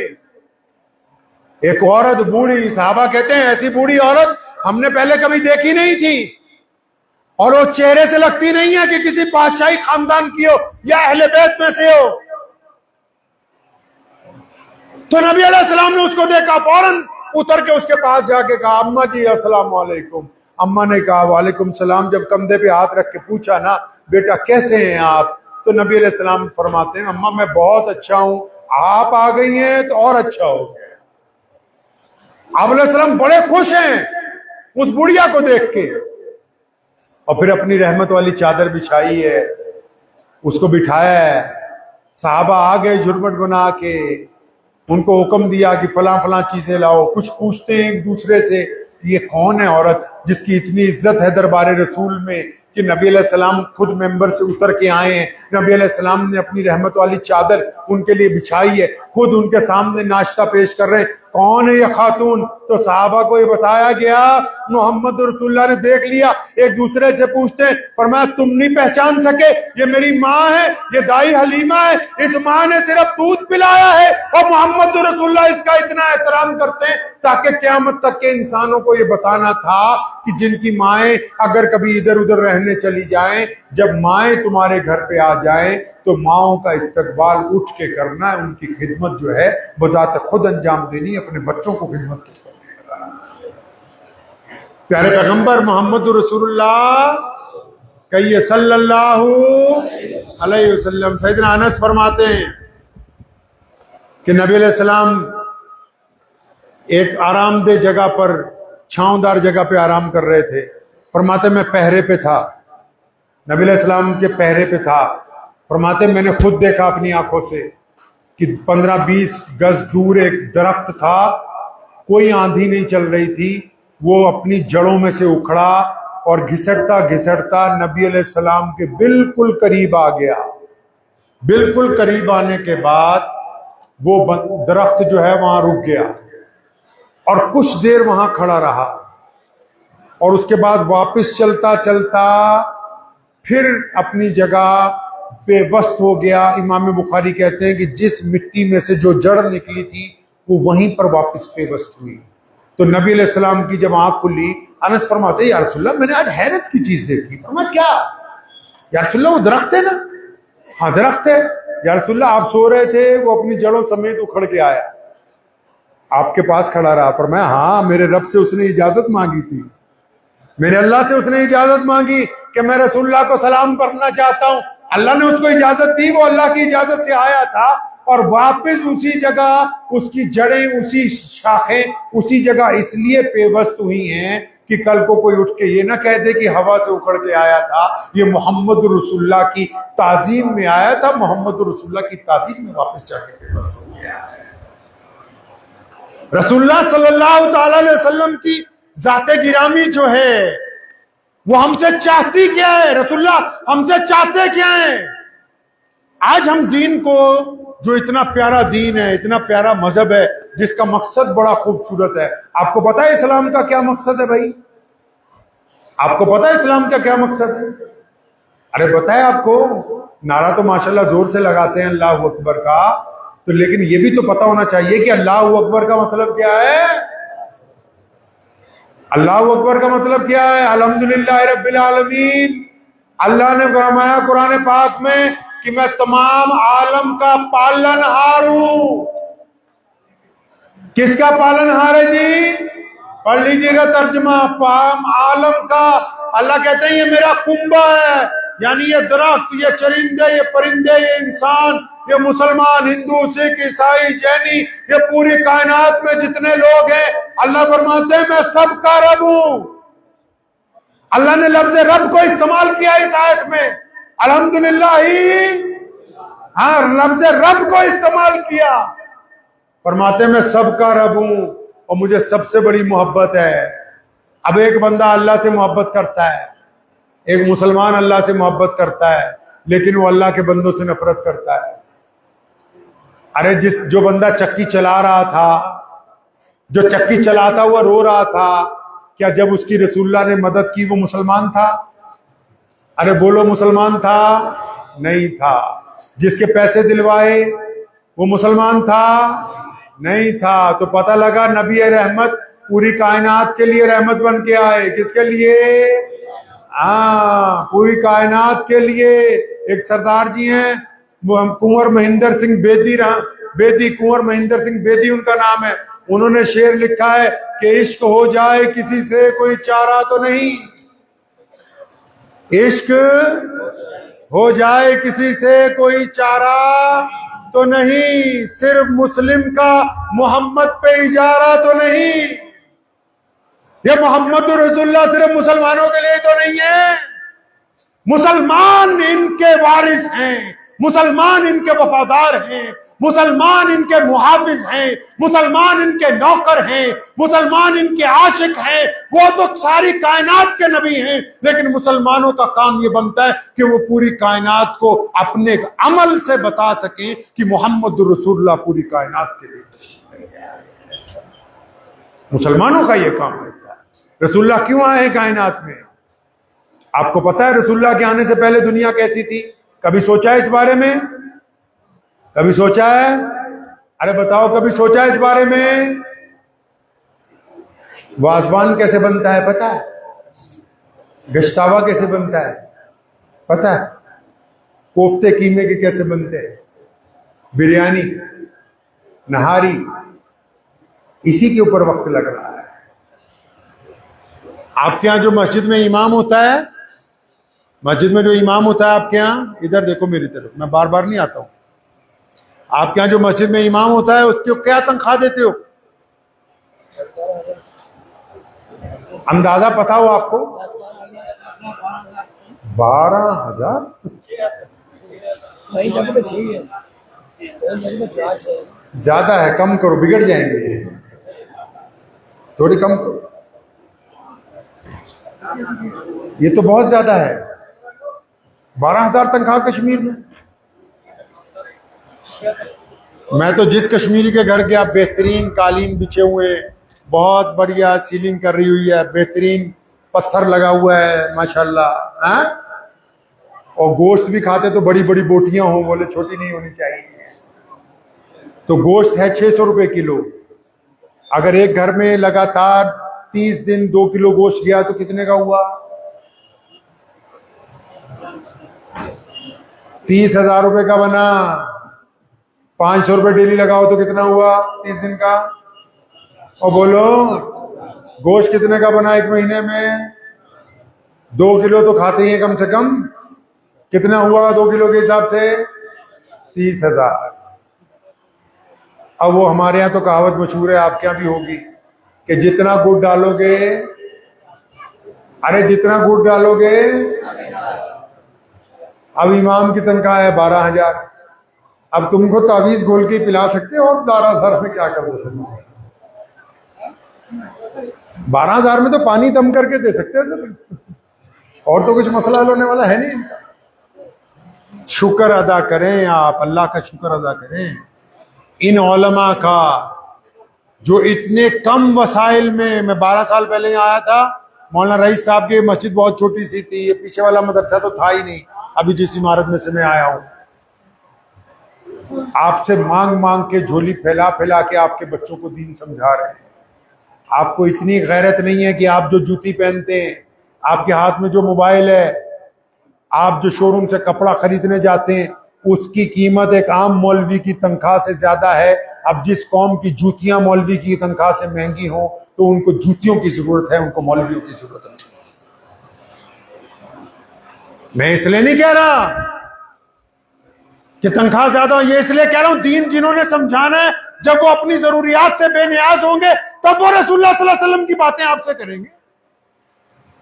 Speaker 1: एक औरत बूढ़ी, साहबा कहते हैं ऐसी बूढ़ी औरत हमने पहले कभी देखी नहीं थी, और वो चेहरे से लगती नहीं है कि किसी बादशाही खानदान की हो या अहले बैत में से हो। तो नबी अलैहिस्सलाम ने उसको देखा, फौरन उतर के उसके पास जाके कहा अम्मा जी अस्सलाम वालेकुम। अम्मा ने कहा वालेकुम सलाम। जब कंधे पे हाथ रख के पूछा ना बेटा कैसे हैं आप, तो नबी अलैहिस्सलाम फरमाते हैं अम्मा मैं बहुत अच्छा हूं, आप आ गई हैं तो और अच्छा हो गया। आप अलैहिस्सलाम बड़े खुश हैं उस बुढ़िया को देख के, और फिर अपनी रहमत वाली चादर बिछाई है, उसको बिठाया है। साहबा आ गए झुरमट बना के, उनको हुक्म दिया कि फलां फलां चीजें लाओ। कुछ पूछते हैं एक दूसरे से ये कौन है औरत जिसकी इतनी इज्जत है दरबार रसूल में कि नबी अलैहिस्सलाम खुद मेंबर से उतर के आए हैं। नबी अलैहिस्सलाम ने अपनी रहमत वाली चादर उनके लिए बिछाई है, खुद उनके सामने नाश्ता पेश कर रहे। कौन है यह खातून? तो साहबा को ये बताया गया, मोहम्मद रसूलुल्लाह ने देख लिया। एक दूसरे से पूछते हैं, फरमाया तुम नहीं पहचान सके, ये मेरी माँ है, ये दाई हलीमा है, इस माँ ने सिर्फ दूध पिलाया है और मोहम्मद रसूलुल्लाह इसका इतना एहतराम करते हैं, ताकि क़यामत तक के इंसानों को ये बताना था कि जिनकी माएं अगर कभी इधर उधर रहने चली जाएं, जब माएं तुम्हारे घर पे आ जाएं तो माओं का इस्तकबाल उठ के करना है, उनकी खिदमत जो है बजाते खुद अंजाम देनी, अपने बच्चों को खिदमत करनी। प्यारे पैगंबर मोहम्मद रसूलुल्लाह कहिए सल्लल्लाहु अलैहि वसल्लम। सैयदना अनस फरमाते हैं कि नबी अलैहिस्सलाम एक आरामदेह जगह पर, छांवदार जगह पे आराम कर रहे थे। फरमाते मैं पहरे पे था, नबी अलैहिस्सलाम के पहरे पे था। फरमाते मैंने खुद देखा अपनी आंखों से कि 15-20 गज दूर एक दरख्त था, कोई आंधी नहीं चल रही थी, वो अपनी जड़ों में से उखड़ा और घिसटता घिसटता नबी अलैहिस्सलाम के बिल्कुल करीब आ गया। बिल्कुल करीब आने के बाद वो दरख्त जो है वहां रुक गया और कुछ देर वहां खड़ा रहा, और उसके बाद वापस चलता चलता फिर अपनी जगह बेबस्त हो गया। इमाम बुखारी कहते हैं कि जिस मिट्टी में से जो जड़ निकली थी वो वहीं पर वापस बेबस्त हुई। तो नबी अलैहिस्सलाम की जब आंख खुली, अनस फरमाते या रसूलल्लाह मैंने आज हैरत की चीज देखी। फरमाया क्या? या रसूलल्लाह वो दरख्त है ना? हाँ दरख्त है। या रसूलल्लाह आप सो रहे थे, वो अपनी जड़ों समेत उखड़ के आया, आपके पास खड़ा रहा। फरमाया हाँ मेरे रब से उसने इजाजत मांगी थी, मेरे अल्लाह से उसने इजाजत मांगी कि मैं रसूलुल्लाह को सलाम करना चाहता हूं। अल्लाह ने उसको इजाजत दी, वो अल्लाह की इजाजत से आया था, और वापस उसी जगह उसकी जड़ें, उसी शाखें उसी जगह इसलिए पेवस्त हुई हैं कि कल को कोई उठ के ये ना कह दे कि हवा से उखड़ के आया था, ये मोहम्मद रसूलुल्लाह की ताजीम में आया था, मोहम्मद रसूलुल्लाह की ताजीम में वापस जाके पेवस्त हो गया है। रसूलुल्लाह सल्लल्लाहु ताला अलैहि वसल्लम की जाते गिरामी जो है वो हमसे चाहती क्या है? रसूलुल्लाह हमसे चाहते क्या है? आज हम दीन को, जो इतना प्यारा दीन है, इतना प्यारा मजहब है, जिसका मकसद बड़ा खूबसूरत है। आपको पता है इस्लाम का क्या मकसद है भाई? आपको पता है इस्लाम का क्या मकसद है? अरे बताए आपको। नारा तो माशाल्लाह जोर से लगाते हैं अल्लाह अकबर का, तो लेकिन ये भी तो पता होना चाहिए कि अल्लाह अकबर का मतलब क्या है। अल्लाह अकबर का मतलब क्या है? अल्हम्दुलिल्लाह रब्बिल आलमीन। अल्लाह ने फरमाया कुरान पाक में कि मैं तमाम आलम का पालनहार हूं। किसका पालनहार है जी? पढ़ लीजिएगा तर्जुमा, पाम आलम का। अल्लाह कहते हैं ये मेरा कुंबा है, यानी ये दरख्त, ये चरिंदे, ये परिंदे, ये इंसान, ये मुसलमान, हिंदू, सिख, ईसाई, जैनी, ये पूरी कायनात में जितने लोग हैं, अल्लाह फरमाते हैं मैं सबका रब हूं। अल्लाह ने लफ्ज रब को इस्तेमाल किया इस आयत में, अल्हम्दुलिल्लाह ही, हाँ, लफ्ज रब को इस्तेमाल किया। फरमाते मैं सबका रब हूं और मुझे सबसे बड़ी मोहब्बत है। अब एक बंदा अल्लाह से मोहब्बत करता है, एक मुसलमान अल्लाह से मोहब्बत करता है, लेकिन वो अल्लाह के बंदों से नफरत करता है। अरे जो बंदा चक्की चला रहा था, जो चक्की चलाता हुआ रो रहा था, क्या जब उसकी रसूलुल्लाह ने मदद की वो मुसलमान था? अरे बोलो, मुसलमान था? नहीं था। जिसके पैसे दिलवाए वो मुसलमान था? नहीं था। तो पता लगा नबी रहमत पूरी कायनात के लिए रहमत बन के आए। किसके लिए? पूरी कायनात के लिए। एक सरदार जी हैं, कुंवर महेंद्र सिंह बेदी, कुंवर महेंद्र सिंह बेदी उनका नाम है। उन्होंने शेर लिखा है कि इश्क हो जाए किसी से कोई चारा तो नहीं, इश्क हो जाए किसी से कोई चारा तो नहीं, सिर्फ मुस्लिम का मोहम्मद पे इजारा तो नहीं। ये मोहम्मद रसूलुल्लाह सिर्फ मुसलमानों के लिए तो नहीं है, मुसलमान इनके वारिस हैं, मुसलमान इनके वफादार हैं, मुसलमान इनके मुहाफिज हैं, मुसलमान इनके नौकर हैं, मुसलमान इनके आशिक हैं। वो तो सारी कायनात के नबी हैं, लेकिन मुसलमानों का काम ये बनता है कि वो पूरी कायनात को अपने अमल से बता सके कि मोहम्मद रसूलुल्लाह पूरी कायनात के लिए। मुसलमानों का ये काम होता है। रसूलुल्लाह क्यों आए हैं कायनात में? आपको पता है रसूलुल्लाह के आने से पहले दुनिया कैसी थी? कभी सोचा है इस बारे में? कभी सोचा है? अरे बताओ, कभी सोचा है इस बारे में? वाजवान कैसे बनता है पता है? गश्तावा कैसे बनता है पता है? कोफ्ते कीमे के कैसे बनते हैं? बिरयानी, नहारी, इसी के ऊपर वक्त लग रहा है। आपके यहां जो मस्जिद में इमाम होता है, मस्जिद में जो इमाम होता है आपके यहां, इधर देखो मेरी तरफ, मैं बार बार नहीं आता हूं। आपके यहां जो मस्जिद में इमाम होता है उसको क्या तनख्वाह देते हो? अंदाजा पता हो आपको? 12,000? ज्यादा है, कम करो, बिगड़ जाएंगे, थोड़ी कम करो। ये तो बहुत ज्यादा है, 12,000 तनख्वाह कश्मीर में। मैं तो जिस कश्मीरी के घर गया, बेहतरीन कालीन बिछे हुए, बहुत बढ़िया सीलिंग कर रही हुई है, बेहतरीन पत्थर लगा हुआ है माशाल्लाह, हैं? और गोश्त भी खाते तो बड़ी बड़ी बोटियां हों, बोले छोटी नहीं होनी चाहिए। तो गोश्त है 600 रुपए किलो। अगर एक घर में लगातार 30 दिन 2 किलो गोश्त गया तो कितने का हुआ? 30,000 रुपए का बना। 500 रुपए डेली लगाओ तो कितना हुआ 30 दिन का? और बोलो, गोश्त कितने का बना एक महीने में? 2 किलो तो खाते ही हैं कम से कम। कितना हुआ 2 किलो के हिसाब से? 30,000। अब वो हमारे यहाँ तो कहावत मशहूर है, आपके यहाँ भी होगी, कि जितना गुड़ डालोगे, अरे जितना गुड़ डालोगे। अब इमाम की तनख्वाह है 12,000। अब तुमको तावीज घोल के पिला सकते हो, और 12,000 में क्या कर सकते? 12,000 में तो पानी दम करके दे सकते हैं, और तो कुछ मसला हल होने वाला है नहीं इनका। शुक्र अदा करें आप, अल्लाह का शुक्र अदा करें इन उलमा का, जो इतने कम वसाइल में। मैं 12 साल पहले यहाँ आया था, मौलाना रईस साहब की मस्जिद बहुत छोटी सी थी, ये पीछे वाला मदरसा तो था ही नहीं, अभी जिस इमारत में से मैं आया हूं। आपसे मांग मांग के झोली फैला फैला के आपके बच्चों को दीन समझा रहे हैं। आपको इतनी गैरत नहीं है कि आप जो जूती पहनते हैं, आपके हाथ में जो मोबाइल है, आप जो शोरूम से कपड़ा खरीदने जाते हैं, उसकी कीमत एक आम मौलवी की तनख्वाह से ज्यादा है। अब जिस कौम की जूतियां मौलवी की तनख्वाह से महंगी हो तो उनको जूतियों की जरूरत है, उनको मौलवियों की जरूरत नहीं। मैं इसलिए नहीं कह रहा कि तनख्वाह ज्यादा हो, ये इसलिए कह रहा हूं दीन जिन्होंने समझाना है, जब वो अपनी जरूरियात से बेनियाज होंगे तब वो रसूलुल्लाह सल्लल्लाहु अलैहि वसल्लम की बातें आपसे करेंगे।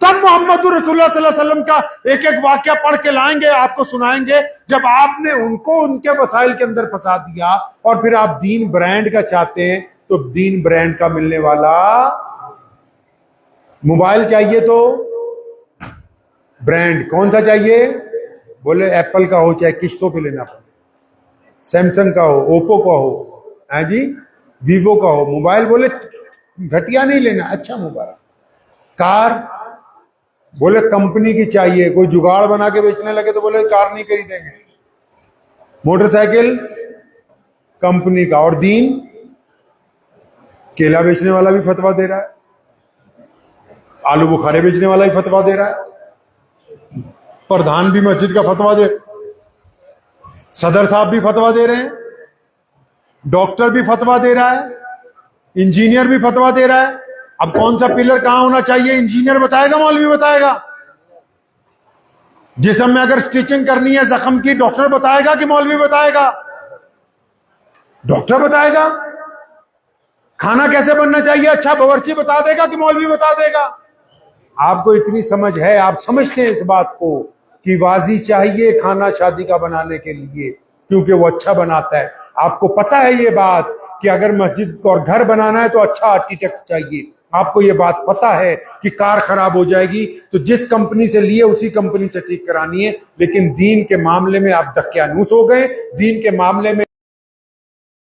Speaker 1: तब मोहम्मद रसूलुल्लाह सल्लल्लाहु अलैहि वसल्लम का एक एक वाक्य पढ़ के लाएंगे, आपको सुनाएंगे। जब आपने उनको उनके वसाइल के अंदर फंसा दिया और फिर आप दीन ब्रांड का चाहते हैं, तो दीन ब्रांड का मिलने वाला मोबाइल चाहिए तो ब्रांड कौन सा चाहिए? बोले एप्पल का हो चाहे किस्तों पे लेना पड़े, सैमसंग का हो, ओप्पो का हो, है जी, वीवो का हो। मोबाइल बोले घटिया नहीं लेना, अच्छा मोबाइल। कार बोले कंपनी की चाहिए, कोई जुगाड़ बना के बेचने लगे तो बोले कार नहीं खरीदेंगे। मोटरसाइकिल कंपनी का। और दीन, केला बेचने वाला भी फतवा दे रहा है, आलू बुखारे बेचने वाला भी फतवा दे रहा है, प्रधान भी मस्जिद का फतवा दे, सदर साहब भी फतवा दे रहे हैं, डॉक्टर भी फतवा दे रहा है, इंजीनियर भी फतवा दे रहा है। अब कौन सा पिलर कहां होना चाहिए, इंजीनियर बताएगा, मौलवी बताएगा? जिस्म में अगर स्टिचिंग करनी है जख्म की, डॉक्टर बताएगा कि मौलवी बताएगा? डॉक्टर बताएगा। खाना कैसे बनना चाहिए, अच्छा बावर्ची बता देगा कि मौलवी बता देगा? आपको इतनी समझ है, आप समझते हैं इस बात को कि वाजी चाहिए खाना शादी का बनाने के लिए, क्योंकि वो अच्छा बनाता है। आपको पता है ये बात कि अगर मस्जिद और घर बनाना है तो अच्छा आर्किटेक्ट चाहिए। आपको ये बात पता है कि कार खराब हो जाएगी तो जिस कंपनी से लिए उसी कंपनी से ठीक करानी है। लेकिन दीन के मामले में आप दकियानूस हो गए, दीन के मामले में